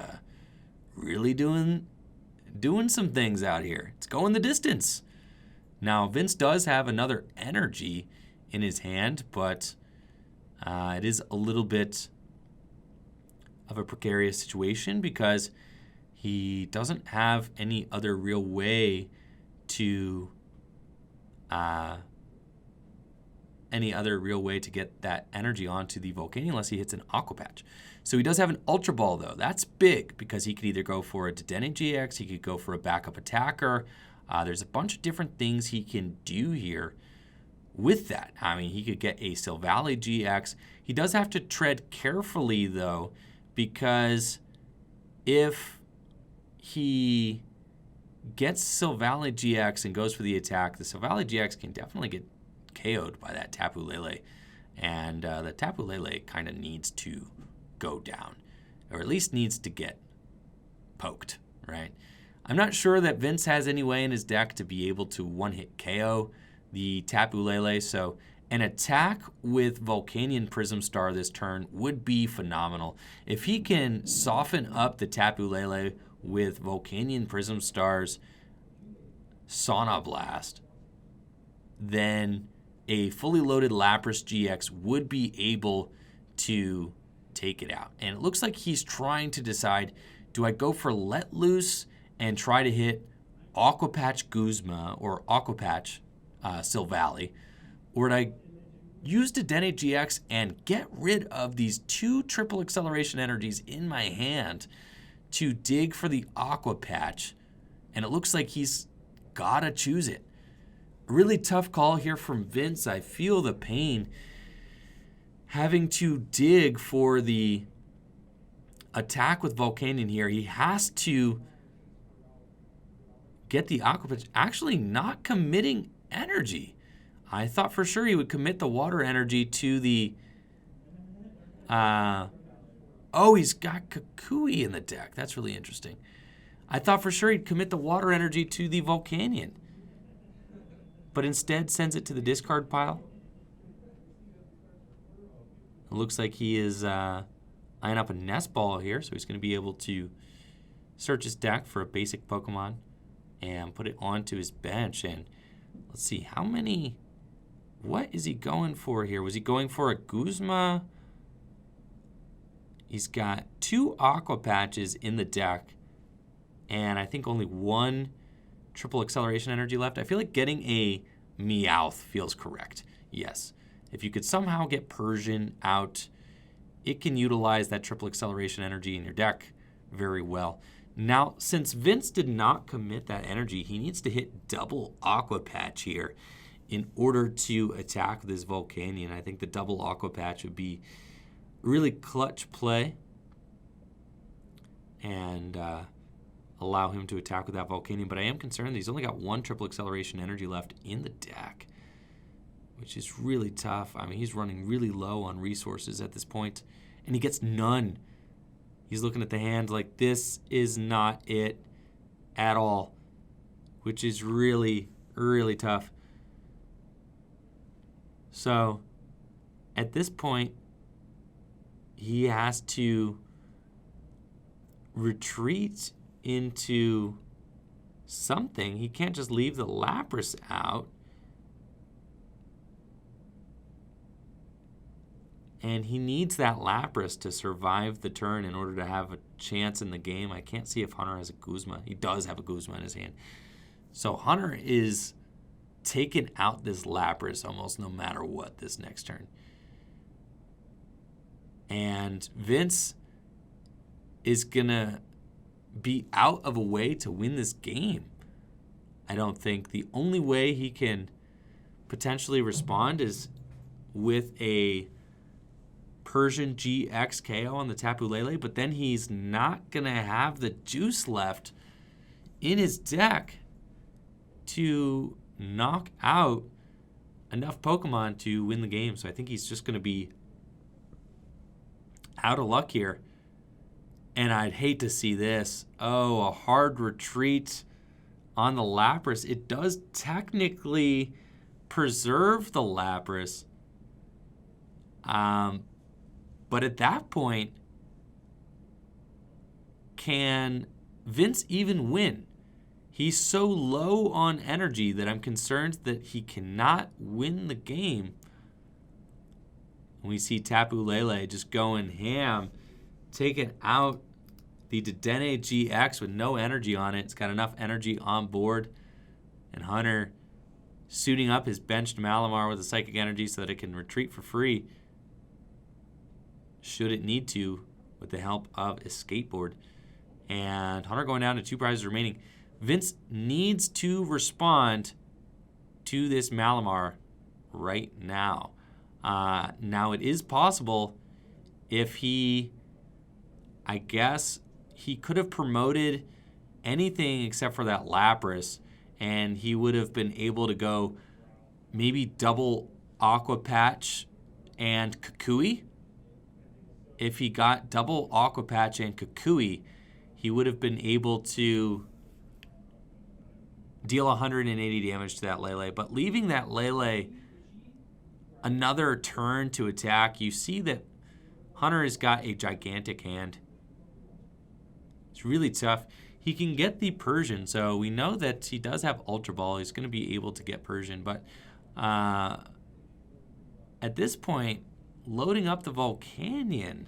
really doing some things out here. It's going the distance. Now, Vince does have another energy in his hand, but it is a little bit of a precarious situation because he doesn't have any other real way to get that energy onto the Volcanion unless he hits an Aqua Patch. So he does have an Ultra Ball, though. That's big because he could either go for a Dedenne GX, he could go for a backup attacker. There's a bunch of different things he can do here with that. I mean, he could get a Silvally GX. He does have to tread carefully, though, because if he gets Silvally GX and goes for the attack, the Silvally GX can definitely get KO'd by that Tapu Lele. And the Tapu Lele kind of needs to go down, or at least needs to get poked, right? I'm not sure that Vince has any way in his deck to be able to one-hit KO the Tapu Lele, so an attack with Volcanion Prism Star this turn would be phenomenal. If he can soften up the Tapu Lele with Volcanion Prism Star's Sauna Blast, then a fully loaded Lapras GX would be able to take it out. And it looks like he's trying to decide, do I go for Let Loose and try to hit Aqua Patch Guzma or Aqua Patch Silvally, or do I use Dedenne GX and get rid of these 2 triple acceleration energies in my hand to dig for the Aqua Patch? And it looks like he's got to choose it. Really tough call here from Vince. I feel the pain having to dig for the attack with Volcanion here. He has to get the Aqua Patch, actually not committing energy. I thought for sure he would commit the water energy to the... he's got Kukui in the deck. That's really interesting. I thought for sure he'd commit the water energy to the Volcanion, but instead sends it to the discard pile. It looks like he is eyeing up a Nest Ball here, so he's going to be able to search his deck for a basic Pokemon and put it onto his bench. And let's see, how many... What is he going for here? Was he going for a Guzma? He's got 2 Aqua Patches in the deck, and I think only 1 triple acceleration energy left. I feel like getting a Meowth feels correct. Yes. If you could somehow get Persian out, it can utilize that triple acceleration energy in your deck very well. Now, since Vince did not commit that energy, he needs to hit double Aqua Patch here in order to attack this Volcanion. I think the double Aqua Patch would be really clutch play and allow him to attack with that Volcanion. But I am concerned that he's only got 1 triple acceleration energy left in the deck, which is really tough. I mean, he's running really low on resources at this point, and he gets none. He's looking at the hand like this is not it at all, which is really, really tough. So at this point, he has to retreat into something. He can't just leave the Lapras out. And he needs that Lapras to survive the turn in order to have a chance in the game. I can't see if Hunter has a Guzma. He does have a Guzma in his hand. So Hunter is taking out this Lapras almost no matter what this next turn. And Vince is going to be out of a way to win this game. I don't think the only way he can potentially respond is with a Persian GX KO on the Tapu Lele, but then he's not going to have the juice left in his deck to knock out enough Pokemon to win the game. So I think he's just going to be out of luck here. And I'd hate to see this. Oh, a hard retreat on the Lapras. It does technically preserve the Lapras. But at that point, can Vince even win? He's so low on energy that I'm concerned that he cannot win the game. We see Tapu Lele just going ham, taking out the Dedenne GX with no energy on it. It's got enough energy on board. And Hunter suiting up his benched Malamar with a Psychic Energy so that it can retreat for free, should it need to, with the help of a Skateboard. And Hunter going down to 2 prizes remaining. Vince needs to respond to this Malamar right now. Now, it is possible if he could have promoted anything except for that Lapras, and he would have been able to go maybe double Aqua Patch and Kukui. If he got double Aqua Patch and Kukui, he would have been able to deal 180 damage to that Lele. But leaving that Lele another turn to attack, you see that Hunter has got a gigantic hand. It's really tough. He can get the Persian, so we know that he does have Ultra Ball. He's going to be able to get Persian, but at this point, loading up the Volcanion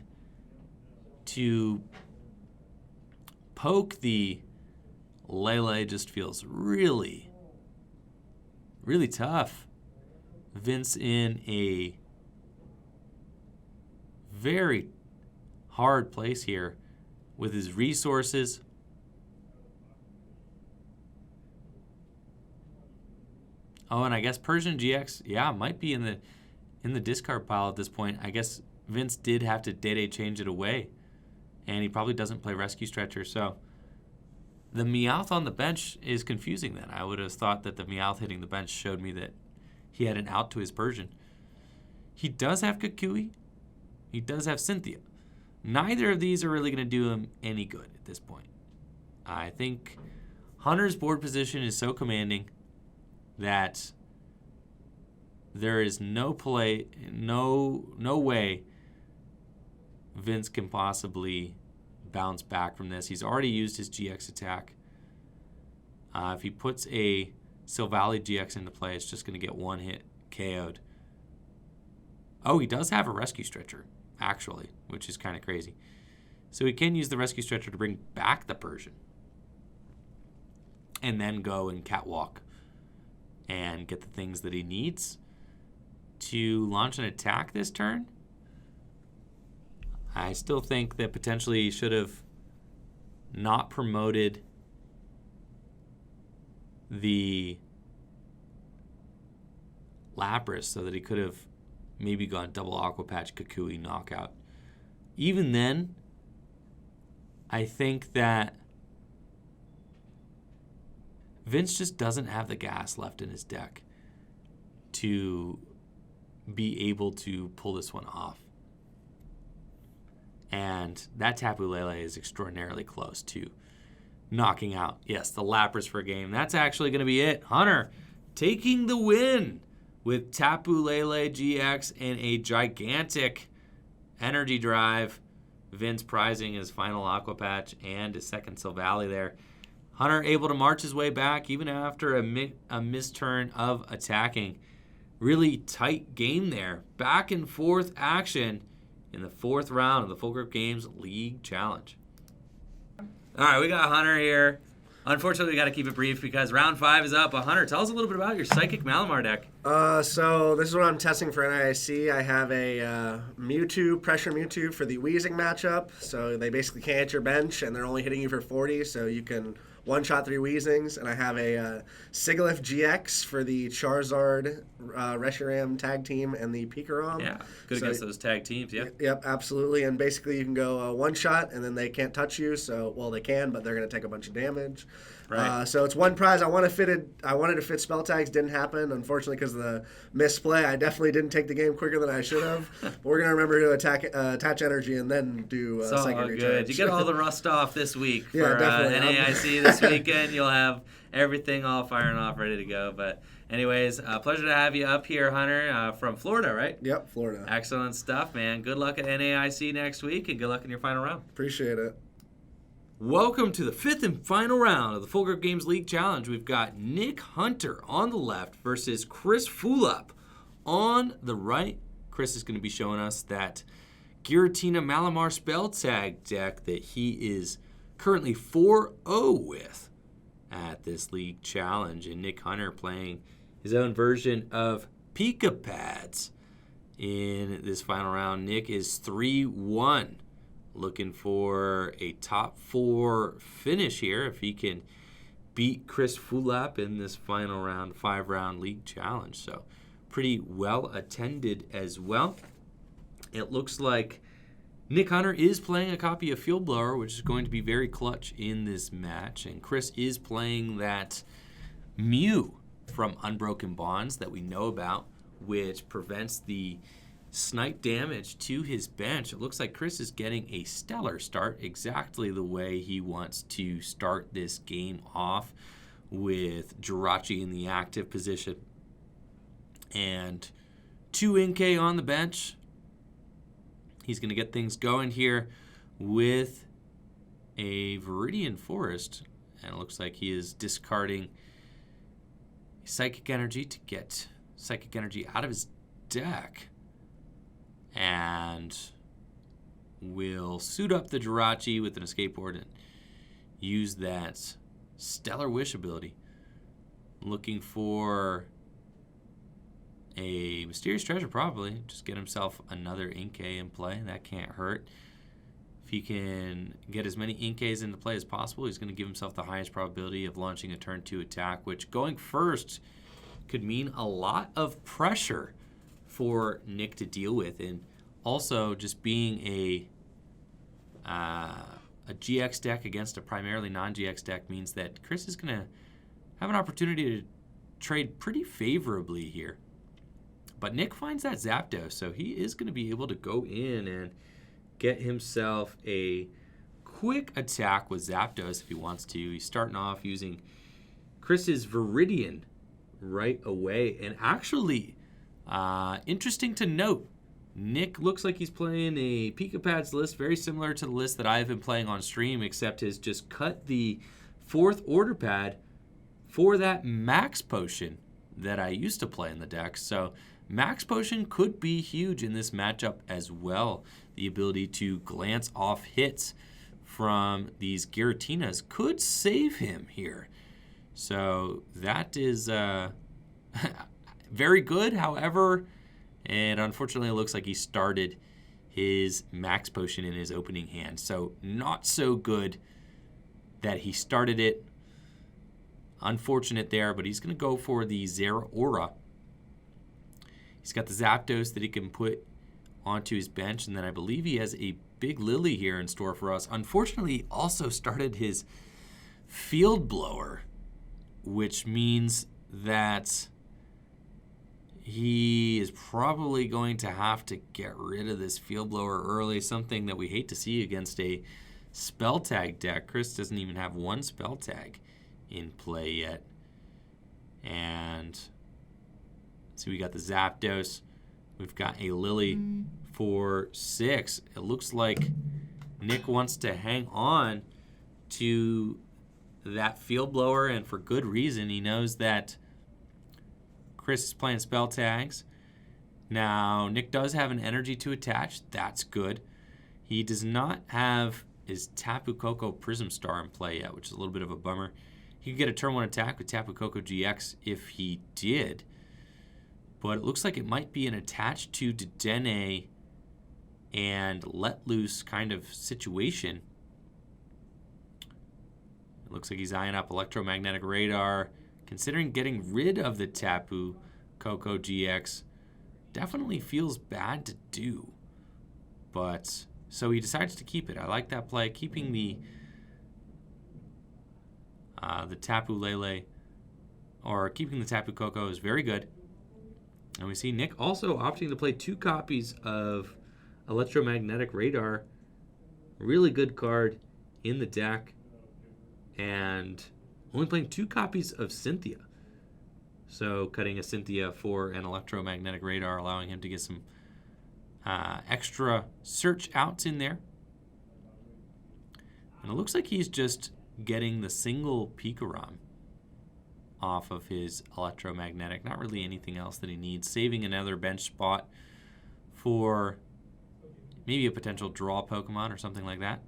to poke the Lele just feels really, really tough. Vince in a very hard place here with his resources. Oh, and I guess Persian GX, might be in the discard pile at this point. I guess Vince did have to Dede change it away, and he probably doesn't play Rescue Stretcher, so the Meowth on the bench is confusing then. I would have thought that the Meowth hitting the bench showed me that he had an out to his Persian. He does have Kukui. He does have Cynthia. Neither of these are really going to do him any good at this point. I think Hunter's board position is so commanding that there is no way Vince can possibly bounce back from this. He's already used his GX attack. If he puts a Silvally GX into play, it's just going to get one hit KO'd. Oh, he does have a Rescue Stretcher, actually, which is kind of crazy. So he can use the Rescue Stretcher to bring back the Persian and then go and Catwalk and get the things that he needs to launch an attack this turn. I still think that potentially he should have not promoted the Lapras so that he could have maybe gone double Aqua Patch, Kukui, knockout. Even then, I think that Vince just doesn't have the gas left in his deck to be able to pull this one off. And that Tapu Lele is extraordinarily close to knocking out, yes, the Lapras for a game. That's actually going to be it. Hunter taking the win with Tapu Lele GX and a gigantic energy drive. Vince prizing his final Aqua Patch and his second Silvally there. Hunter able to march his way back even after a misturn of attacking. Really tight game there. Back and forth action in the fourth round of the Full Grip Games League Challenge. All right, we got Hunter here. Unfortunately, we got to keep it brief because round 5 is up. But Hunter, tell us a little bit about your Psychic Malamar deck. So this is what I'm testing for NIC. I have a Mewtwo, Pressure Mewtwo for the Weezing matchup. So they basically can't hit your bench, and they're only hitting you for 40, so you can one-shot 3 Weezings. And I have a Sigilyph GX for the Charizard, Reshiram tag team, and the PikaRom. Yeah, good against those tag teams, yeah. Yep, absolutely. And basically you can go one-shot, and then they can't touch you. So, well, they can, but they're going to take a bunch of damage. Right. So it's one prize. I wanted to fit spell tags. Didn't happen, unfortunately, because of the misplay. I definitely didn't take the game quicker than I should have. But we're going to remember to attach energy and then do Psychic good. Recharge. You get all the rust off this week for definitely. NAIC this weekend. You'll have everything all firing off, ready to go. But anyways, pleasure to have you up here, Hunter, from Florida, right? Yep, Florida. Excellent stuff, man. Good luck at NAIC next week, and good luck in your final round. Appreciate it. Welcome to the 5th and final round of the Full Grip Games League Challenge. We've got Nick Hunter on the left versus Chris Fulop on the right. Chris is going to be showing us that Giratina Malamar spell tag deck that he is currently 4-0 with at this league challenge. And Nick Hunter playing his own version of Pika Pads in this final round. Nick is 3-1. Looking for a top 4 finish here if he can beat Chris Fulop in this final round, 5-round league challenge. So pretty well attended as well. It looks like Nick Hunter is playing a copy of Field Blower, which is going to be very clutch in this match. And Chris is playing that Mew from Unbroken Bonds that we know about, which prevents the snipe damage to his bench. It looks like Chris is getting a stellar start, exactly the way he wants to start this game off, with Jirachi in the active position and 2 Inkay on the bench. He's going to get things going here with a Viridian Forest, and it looks like he is discarding Psychic Energy to get Psychic Energy out of his deck, and will suit up the Jirachi with an Escape Board and use that Stellar Wish ability. Looking for a Mysterious Treasure, probably. Just get himself another Inkay in play. That can't hurt. If he can get as many Inkays into play as possible, he's going to give himself the highest probability of launching a turn 2 attack, which going first could mean a lot of pressure for Nick to deal with. And also, just being a GX deck against a primarily non-GX deck means that Chris is going to have an opportunity to trade pretty favorably here. But Nick finds that Zapdos, so he is going to be able to go in and get himself a quick attack with Zapdos if he wants to. He's starting off using Chris's Viridian right away. And actually, interesting to note, Nick looks like he's playing a Pikapads list very similar to the list that I've been playing on stream, except has just cut the 4th order pad for that Max Potion that I used to play in the deck. So Max Potion could be huge in this matchup as well. The ability to glance off hits from these Giratinas could save him here. So that is very good. However, and unfortunately, it looks like he started his Max Potion in his opening hand. So not so good that he started it. Unfortunate there, but he's going to go for the Zeraora. He's got the Zapdos that he can put onto his bench, and then I believe he has a big Lily here in store for us. Unfortunately, he also started his Field Blower, which means that he is probably going to have to get rid of this Field Blower early, something that we hate to see against a Spell Tag deck. Chris doesn't even have one Spell Tag in play yet. And so we got the Zapdos. We've got a Lily for 6. It looks like Nick wants to hang on to that Field Blower, and for good reason. He knows that Chris is playing Spell Tags. Now, Nick does have an energy to attach. That's good. He does not have his Tapu Koko Prism Star in play yet, which is a little bit of a bummer. He could get a turn 1 attack with Tapu Koko GX if he did. But it looks like it might be an attach to Dedenne and let loose kind of situation. It looks like he's eyeing up Electromagnetic Radar. Considering getting rid of the Tapu Koko GX definitely feels bad to do. But so he decides to keep it. I like that play. Keeping the Tapu Lele, or keeping the Tapu Koko, is very good. And we see Nick also opting to play 2 copies of Electromagnetic Radar. Really good card in the deck. And only playing 2 copies of Cynthia. So cutting a Cynthia for an Electromagnetic Radar, allowing him to get some extra search outs in there. And it looks like he's just getting the single PikaRom off of his Electromagnetic. Not really anything else that he needs. Saving another bench spot for maybe a potential draw Pokemon or something like that.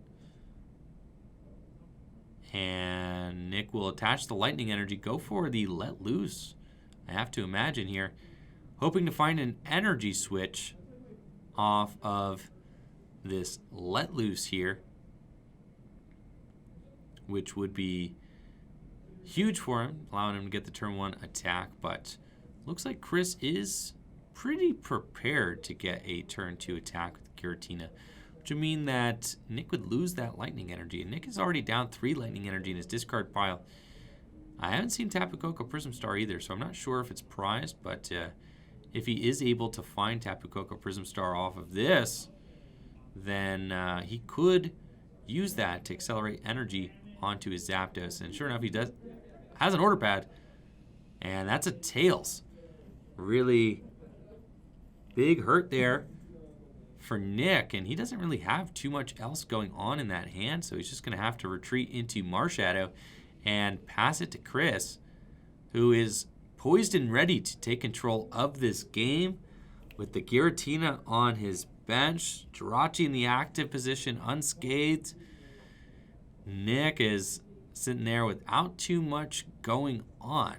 And Nick will attach the Lightning Energy. Go for the Let Loose, I have to imagine here. Hoping to find an energy switch off of this Let Loose here, which would be huge for him, allowing him to get the turn 1 attack. But looks like Chris is pretty prepared to get a turn 2 attack with Giratina, which would mean that Nick would lose that lightning energy. And Nick is already down 3 lightning energy in his discard pile. I haven't seen Tapu Koko Prism Star either, so I'm not sure if it's prized, but if he is able to find Tapu Koko Prism Star off of this, then he could use that to accelerate energy onto his Zapdos. And sure enough, he has an order pad, and that's a Tails. Really big hurt there for Nick, and he doesn't really have too much else going on in that hand, so he's just going to have to retreat into Marshadow and pass it to Chris, who is poised and ready to take control of this game with the Giratina on his bench, Jirachi in the active position unscathed. Nick is sitting there without too much going on.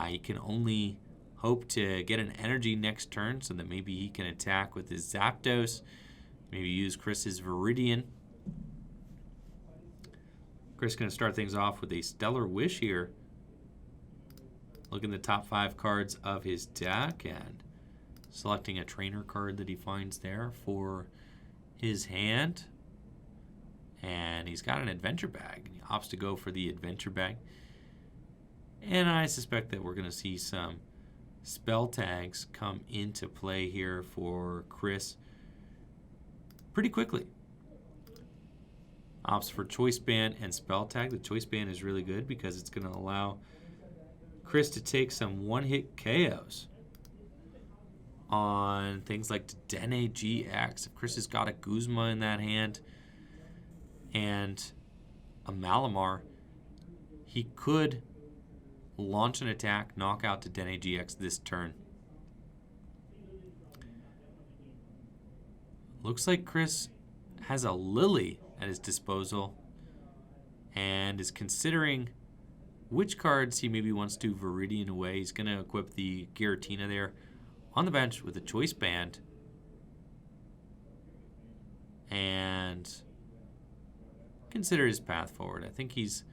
He can only hope to get an energy next turn so that maybe he can attack with his Zapdos, maybe use Chris's Viridian. Chris going to start things off with a Stellar Wish here. Look in the top 5 cards of his deck and selecting a trainer card that he finds there for his hand. And he's got an adventure bag. He opts to go for the adventure bag. And I suspect that we're going to see some spell tags come into play here for Chris pretty quickly. Opts for Choice Band and Spell Tag. The Choice Band is really good because it's going to allow Chris to take some one-hit KOs on things like Dene GX. If Chris has got a Guzma in that hand and a Malamar, he could launch an attack, knock out to Dene GX this turn. Looks like Chris has a Lily at his disposal and is considering which cards he maybe wants to Viridian away. He's going to equip the Giratina there on the bench with a Choice Band and consider his path forward. I think he's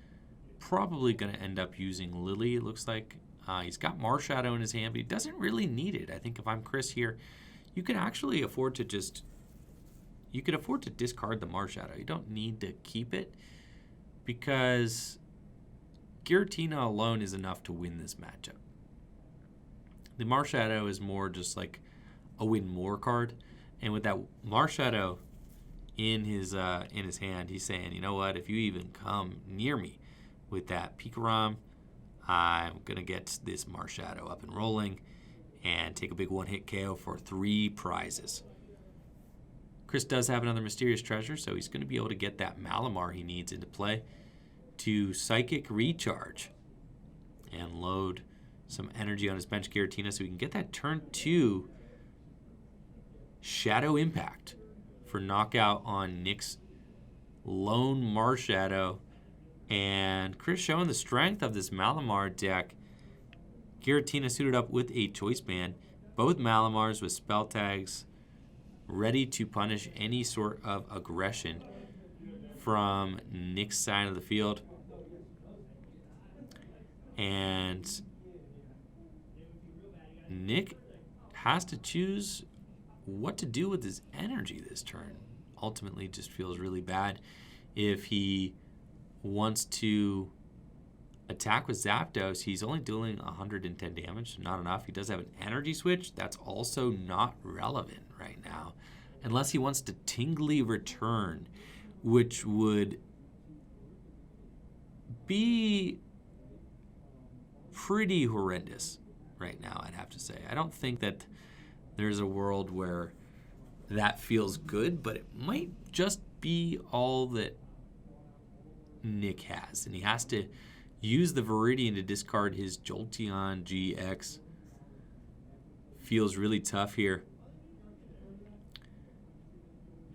probably going to end up using Lily, it looks like. He's got Marshadow in his hand, but he doesn't really need it. I think if I'm Chris here, you can actually afford to discard the Marshadow. You don't need to keep it because Giratina alone is enough to win this matchup. The Marshadow is more just like a win more card, and with that Marshadow in his hand, he's saying, you know what, if you even come near me with that PikaRom, I'm going to get this Marshadow up and rolling and take a big one-hit KO for 3 prizes. Chris does have another Mysterious Treasure, so he's going to be able to get that Malamar he needs into play to Psychic Recharge and load some energy on his bench Giratina so he can get that turn 2 Shadow Impact for knockout on Nick's lone Marshadow. And Chris showing the strength of this Malamar deck. Giratina suited up with a Choice Band. Both Malamars with spell tags ready to punish any sort of aggression from Nick's side of the field. And Nick has to choose what to do with his energy this turn. Ultimately, just feels really bad if he wants to attack with Zapdos. He's only dealing 110 damage, so not enough. He does have an energy switch. That's also not relevant right now, unless he wants to Tingly Return, which would be pretty horrendous right now, I'd have to say. I don't think that there's a world where that feels good, but it might just be all that Nick has, and he has to use the Viridian to discard his Jolteon GX. Feels really tough here.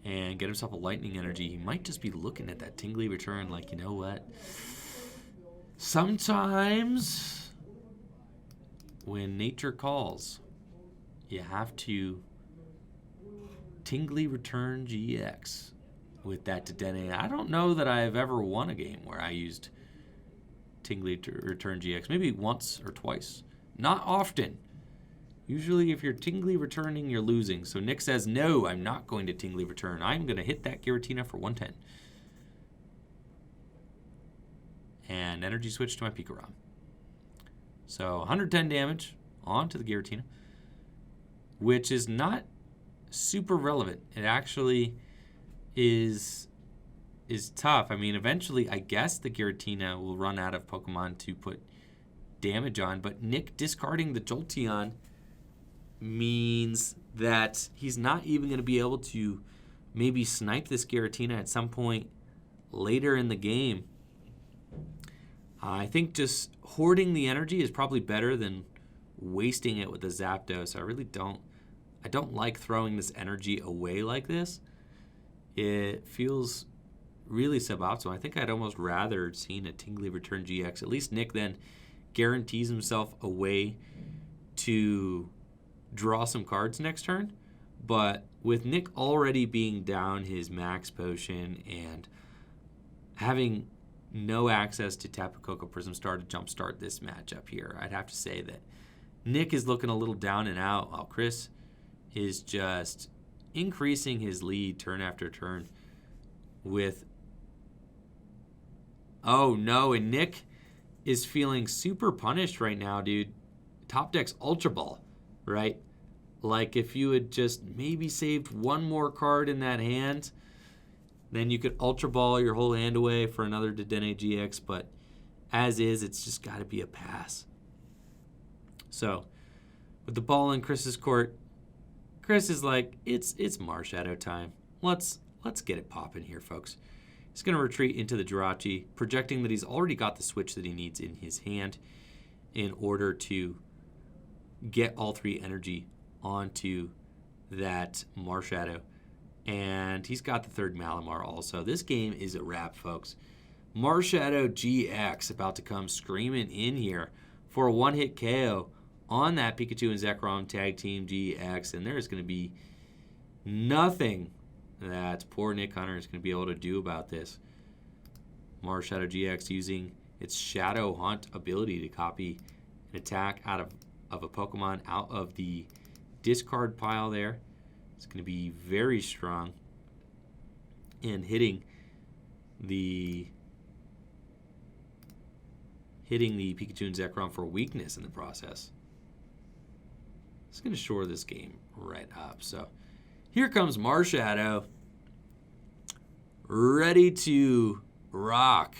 And get himself a lightning energy. He might just be looking at that Tingly Return like, you know what? Sometimes when nature calls, you have to Tingly Return GX with that to Dene. I don't know that I've ever won a game where I used Tingly to Return GX. Maybe once or twice Not often. Usually if you're tingly returning, you're losing. So Nick says, no, I'm not going to tingly return. I'm going to hit that Giratina for 110. And energy switch to my PikaRom. So 110 damage onto the Giratina, which is not super relevant. It actually is tough. I mean, eventually, I guess the Giratina will run out of Pokemon to put damage on, but Nick discarding the Jolteon means that he's not even going to be able to maybe snipe this Giratina at some point later in the game. I think just hoarding the energy is probably better than wasting it with a Zapdos. I don't like throwing this energy away like this. It feels really suboptimal. I think I'd almost rather seen a Tingly Return GX. At least Nick then guarantees himself a way to draw some cards next turn. But with Nick already being down his max potion and having no access to Tapu Koko Prism Star to jumpstart this matchup here, I'd have to say that Nick is looking a little down and out while Chris is just increasing his lead turn after turn with... Oh, no, and Nick is feeling super punished right now, dude. Top deck's Ultra Ball, right? Like, if you had just maybe saved one more card in that hand, then you could Ultra Ball your whole hand away for another Dedenne GX, but as is, it's just got to be a pass. So, with the ball in Chris's court, Chris is like, it's Marshadow time. Let's get it popping here, folks. He's going to retreat into the Jirachi, projecting that he's already got the switch that he needs in his hand in order to get all three energy onto that Marshadow. And he's got the third Malamar also. This game is a wrap, folks. Marshadow GX about to come screaming in here for a one-hit KO on that Pikachu and Zekrom Tag Team GX. And there's going to be nothing that poor Nick Hunter is going to be able to do about this. Marshadow GX using its Shadow Hunt ability to copy an attack out of a Pokemon out of the discard pile there. It's going to be very strong and hitting the Pikachu and Zekrom for weakness in the process. It's going to shore this game right up. So here comes Marshadow, ready to rock.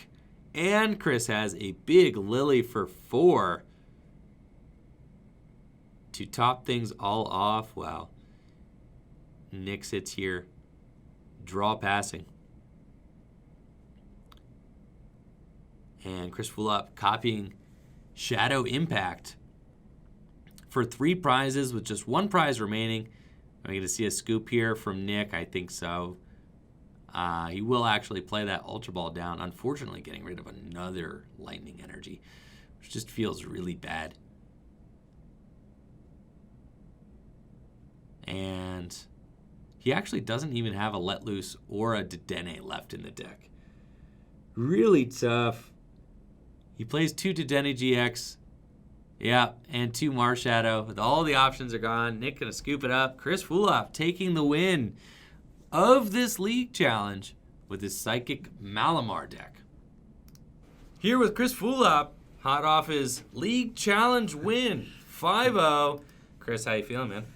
And Chris has a big Lily for 4 to top things all off. Wow. Nick sits here, draw passing. And Chris Fulop copying Shadow Impact for 3 prizes with just 1 prize remaining. Am I going to see a scoop here from Nick? I think so. He will actually play that Ultra Ball down, unfortunately getting rid of another Lightning Energy, which just feels really bad. And he actually doesn't even have a Let Loose or a Dedenne left in the deck. Really tough. He plays 2 Dedenne GX. Yeah, and 2 Marshadow. All the options are gone. Nick going to scoop it up. Chris Fulop taking the win of this league challenge with his Psychic Malamar deck. Here with Chris Fulop, hot off his league challenge win, 5-0. Chris, how you feeling, man?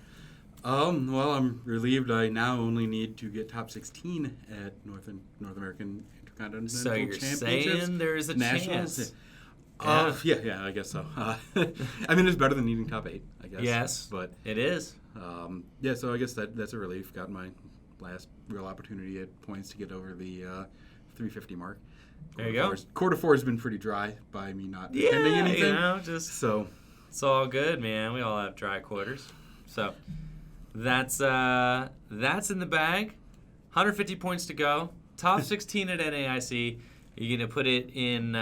Well, I'm relieved I now only need to get top 16 at North American Intercontinental So you're Championships. saying there's a chance? Yeah, I guess so. I mean, it's better than needing top 8, I guess. Yes, but it is. Yeah, so I guess that's a relief. Got my last real opportunity at points to get over the 350 mark. There you go. Quarter 4 has been pretty dry by me not defending anything. You know, so it's all good, man. We all have dry quarters. So that's in the bag. 150 points to go. Top 16 at NAIC. You're going to put it in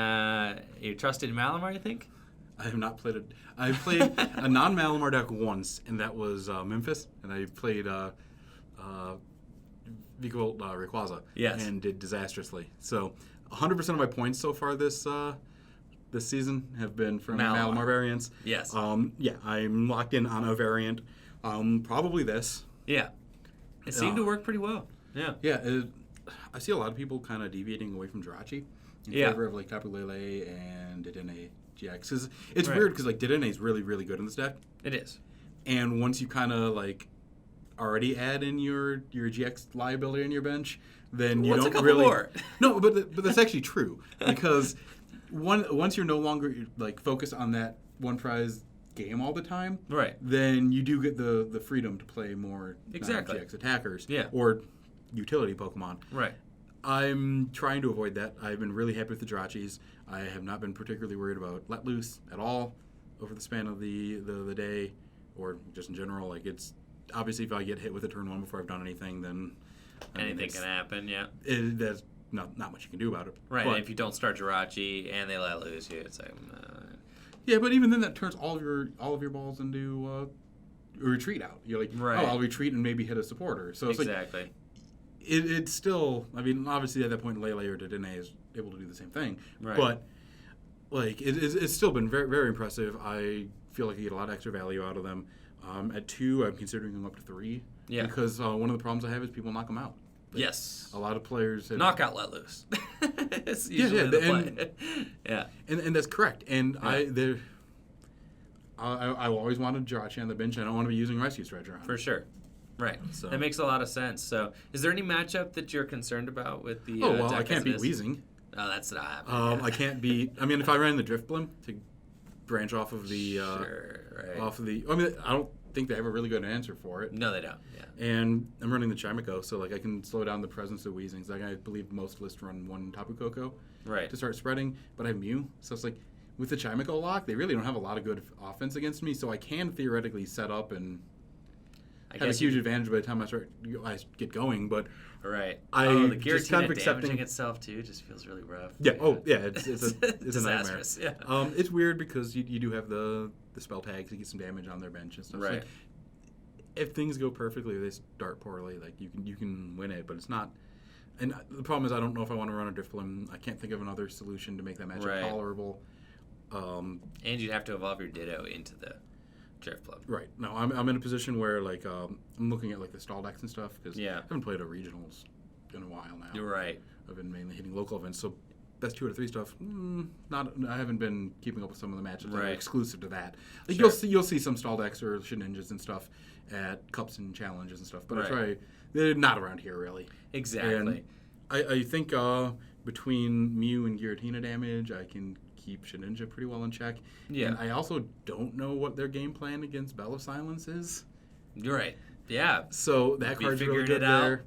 your trusted Malamar, you think? I have not played it. I played a non-Malamar deck once, and that was Memphis, and I played Vikavolt Rayquaza, yes, and did disastrously. So 100% of my points so far this this season have been from Malamar. Malamar variants. Yes. Yeah, I'm locked in on a variant. Probably this. Yeah. It seemed to work pretty well. Yeah. Yeah, I see a lot of people kind of deviating away from Jirachi in favor of like Tapu Lele and Dedenne GX. 'Cause it's weird because like Dedenne is really, really good in this deck. It is. And once you kind of like already add in your GX liability on your bench, then you don't really. More? No, but that's actually true because once you're no longer like focused on that one prize game all the time, Right. then you do get the freedom to play more Exactly. GX attackers, Yeah. or utility Pokemon. Right. I'm trying to avoid that. I've been really happy with the Jirachis. I have not been particularly worried about Let Loose at all over the span of the day, or just in general. Like, it's obviously if I get hit with a turn 1 before I've done anything, then Anything can happen, yeah. There's not much you can do about it. Right, But, and if you don't start Jirachi and they let loose you, it's like... yeah, but even then, that turns all of your balls into a retreat out. You're like, Right. oh, I'll retreat and maybe hit a supporter. So it's exactly. like, it's still, I mean, obviously at that point, Lele or Dedenne is able to do the same thing. Right. But, like, it's still been very, very impressive. I feel like I get a lot of extra value out of them. At 2, I'm considering them up to 3. Yeah. Because one of the problems I have is people knock them out. Like, Yes. A lot of players have, Knockout let loose. It's usually the play. Yeah. and that's correct. And I always wanted Jirachi on the bench. I don't want to be using Rescue Strategy on. For sure. Right. So. That makes a lot of sense. So, is there any matchup that you're concerned about with the I deck can't as beat it is? Weezing. Oh, that's not happening. I can't beat. I mean, if I ran the Drift Blim to branch off of the sure, right. off of the. I mean, I don't think they have a really good answer for it. No, they don't. Yeah. And I'm running the Chimico, so like I can slow down the presence of Weezings. Like I believe most lists run 1 Tapu Koko Right. to start spreading, but I have Mew, so it's like with the Chimico lock, they really don't have a lot of good offense against me. So I can theoretically set up and have a huge advantage by the time I get going. But Right. I the just kind of Giratina accepting damaging itself too just feels really rough. Yeah. Oh, yeah. It's a nightmare. Disastrous. Yeah. It's weird because you do have the spell tags to get some damage on their bench and stuff. Right. So, like, if things go perfectly or they start poorly, like you can win it, but it's not. And the problem is I don't know if I want to run a Drift Blim. I can't think of another solution to make that matchup Right. tolerable. And you'd have to evolve your Ditto into the Drift Blim. Right. No, I'm in a position where like I'm looking at like the stall decks and stuff because Yeah. I haven't played a regionals in a while now. You're right. I've been mainly hitting local events, so best 2 out of 3 stuff. I haven't been keeping up with some of the matchups that are Right. exclusive to that. Like Sure. you'll see some stall decks or Ninjas and stuff at cups and challenges and stuff, but Right. they're not around here really. Exactly. And I think between Mew and Giratina damage, I can keep Shedinja pretty well in check. Yeah. And I also don't know what their game plan against Bell of Silence is. You're right. Yeah. So that Have you card's really figured good it out? there.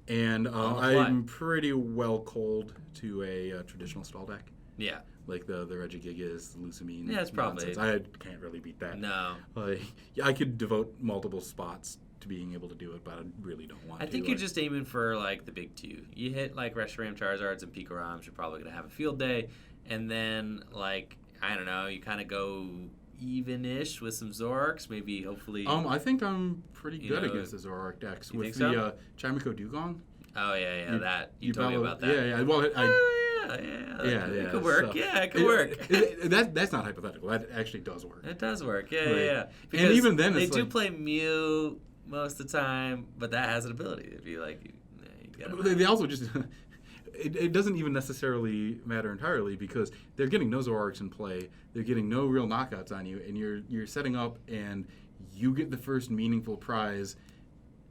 And On the fly. I'm pretty well cold to a traditional stall deck. Yeah. Like the Regigigas, the Lucamine. Yeah, it's probably- nonsense. I can't really beat that. No. Like, yeah, I could devote multiple spots to being able to do it, but I really don't want to. I think you're just aiming for like the big 2. You hit like Reshiram Charizards and PikaRoms, you're probably gonna have a field day, and then like I don't know, you kind of go even-ish with some Zoroarks, maybe hopefully. I think I'm pretty You good know, against the Zoroark decks you with think the Chimico Dugong. Oh yeah, that you told me bellow- about that. Yeah. Well, It could work. so- It could work. That's not hypothetical. That actually does work. It does work. Yeah, Right. yeah. And Because even then, they it's do like- play Mew most of the time, but that has an ability to be like, you gotta They also just. It doesn't even necessarily matter entirely because they're getting no Zoroarks in play. They're getting no real knockouts on you, and you're setting up, and you get the first meaningful prize.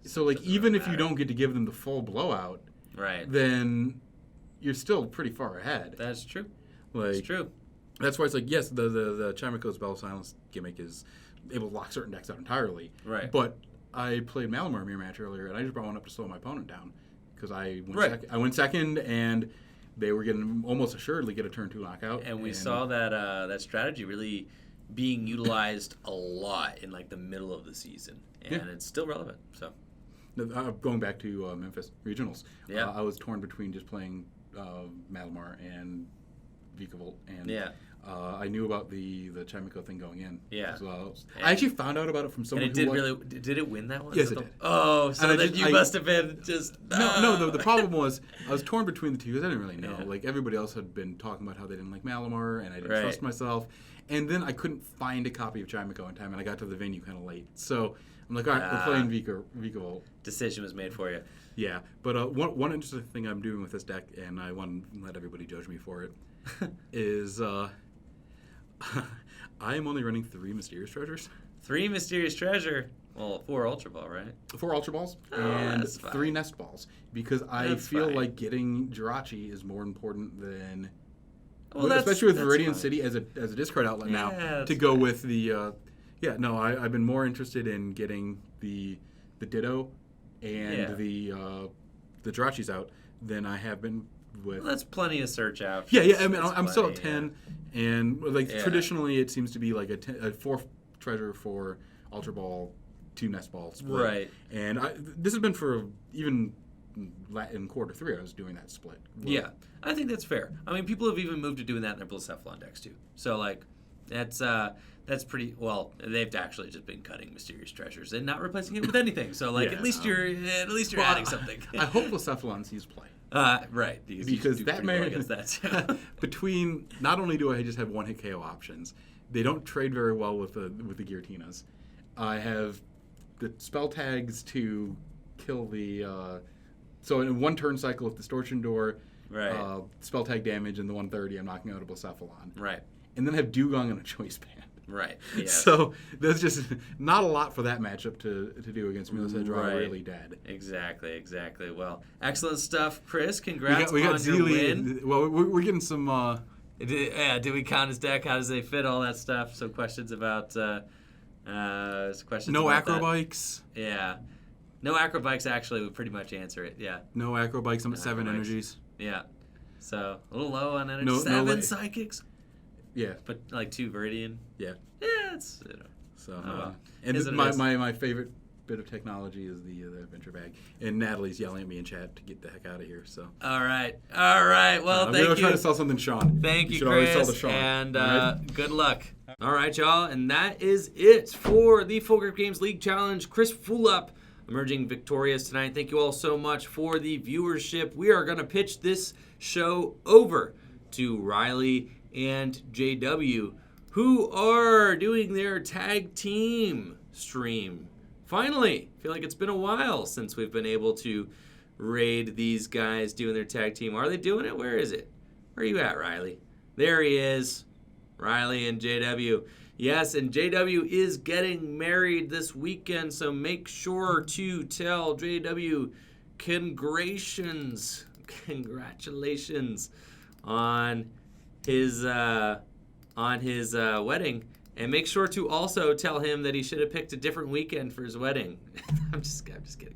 So like, Doesn't even really if you matter. don't get to give them the full blowout, right. then you're still pretty far ahead. That's true. Like, That's true. That's why it's like, yes, the Chimico's Bell of Silence gimmick is able to lock certain decks out entirely. Right. But I played Malamar mirror match earlier, and I just brought one up to slow my opponent down because I went Right. second. I went second, and they were going to almost assuredly get a turn 2 knockout. And we saw that that strategy really being utilized a lot in like the middle of the season, and it's still relevant. So going back to Memphis regionals, Yeah. I was torn between just playing Malamar and Vikavolt, and Yeah. I knew about the Chimico thing going in as well. And I actually found out about it from someone and did it win that one? Yes, it did. Oh, so then you must have been just... No, the problem was I was torn between the two because I didn't really know. Yeah. Like, everybody else had been talking about how they didn't like Malamar, and I didn't Right. trust myself. And then I couldn't find a copy of Chimico in time, and I got to the venue kind of late. So I'm like, all right, we're playing Vico. Decision was made for you. Yeah, but one interesting thing I'm doing with this deck, and I want to let everybody judge me for it, is I am only running 3 Mysterious Treasures. 3 Mysterious Treasure. Well, 4 Ultra Ball, right? 4 Ultra Balls Oh, and that's fine. 3 Nest Balls, because I That's feel fine. like getting Jirachi is more important than... Well, especially with that's Viridian fine. City as a discard outlet Yeah, now, that's to go fine. with the... I've been more interested in getting the Ditto and the Jirachis out than I have been with... Well, that's plenty of search out. Yeah, I mean, That's I'm still at plenty, 10, and like Yeah. traditionally it seems to be like a 4 treasure for Ultra Ball, 2 Nest Balls. split. Right. And this has been for even in quarter 3, I was doing that split. Yeah, I think that's fair. I mean, people have even moved to doing that in their Blacephalon decks too. So like, that's pretty well. They've actually just been cutting Mysterious Treasures and not replacing it with anything. So like, Yeah, at least you're adding something. I hope Blacephalon sees play. Right, because Because you do that pretty well may against that too. between not only do I just have 1 hit KO options, they don't trade very well with the Girautinas. I have the spell tags to kill the so in 1 turn cycle with Distortion Door, Right. spell tag damage, and the 130 I'm knocking out a Blacephalon. Right. And then I have Dugong and a Choice Band. Right. Yes. So there's just not a lot for that matchup to do against me unless I draw Right. really dead. Exactly. Well, excellent stuff, Chris. Congrats We got on your win. Well, we're getting some. Did we count his deck? How does they fit? All that stuff. So questions about questions. No about acro that. bikes. Yeah. No acro bikes actually would pretty much answer it. Yeah. No acro bikes. I'm No at 7 acro bikes. energies. Yeah. So a little low on energy. No 7 la- psychics, Yeah. but like 2 Viridian. Yeah. Yeah, it's So well. and Is this, what it is. my favorite bit of technology is the adventure bag. And Natalie's yelling at me in chat to get the heck out of here. So all right. Well, I'm thank gonna you. try to sell something, Sean. Thank You you, should always Chris, sell the Sean. and All right? good luck. All right, y'all, and that is it for the Full Grip Games League Challenge. Chris Fulop emerging victorious tonight. Thank you all so much for the viewership. We are going to pitch this show over to Riley and JW, who are doing their tag team stream. Finally, I feel like it's been a while since we've been able to raid these guys doing their tag team. Are they doing it? Where is it? Where are you at, Riley? There he is. Riley and JW. Yes, and JW is getting married this weekend, so make sure to tell JW congratulations on his wedding, and make sure to also tell him that he should have picked a different weekend for his wedding. I'm just kidding.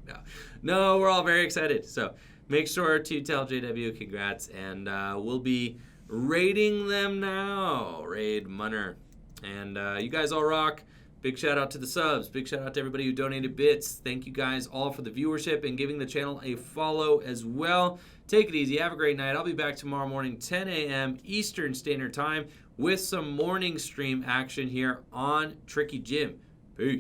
No, we're all very excited. So make sure to tell JW congrats, and we'll be raiding them now. Raid Munner. And you guys all rock. Big shout out to the subs. Big shout out to everybody who donated bits. Thank you guys all for the viewership and giving the channel a follow as well. Take it easy. Have a great night. I'll be back tomorrow morning, 10 a.m. Eastern Standard Time with some morning stream action here on Tricky Jim. Peace.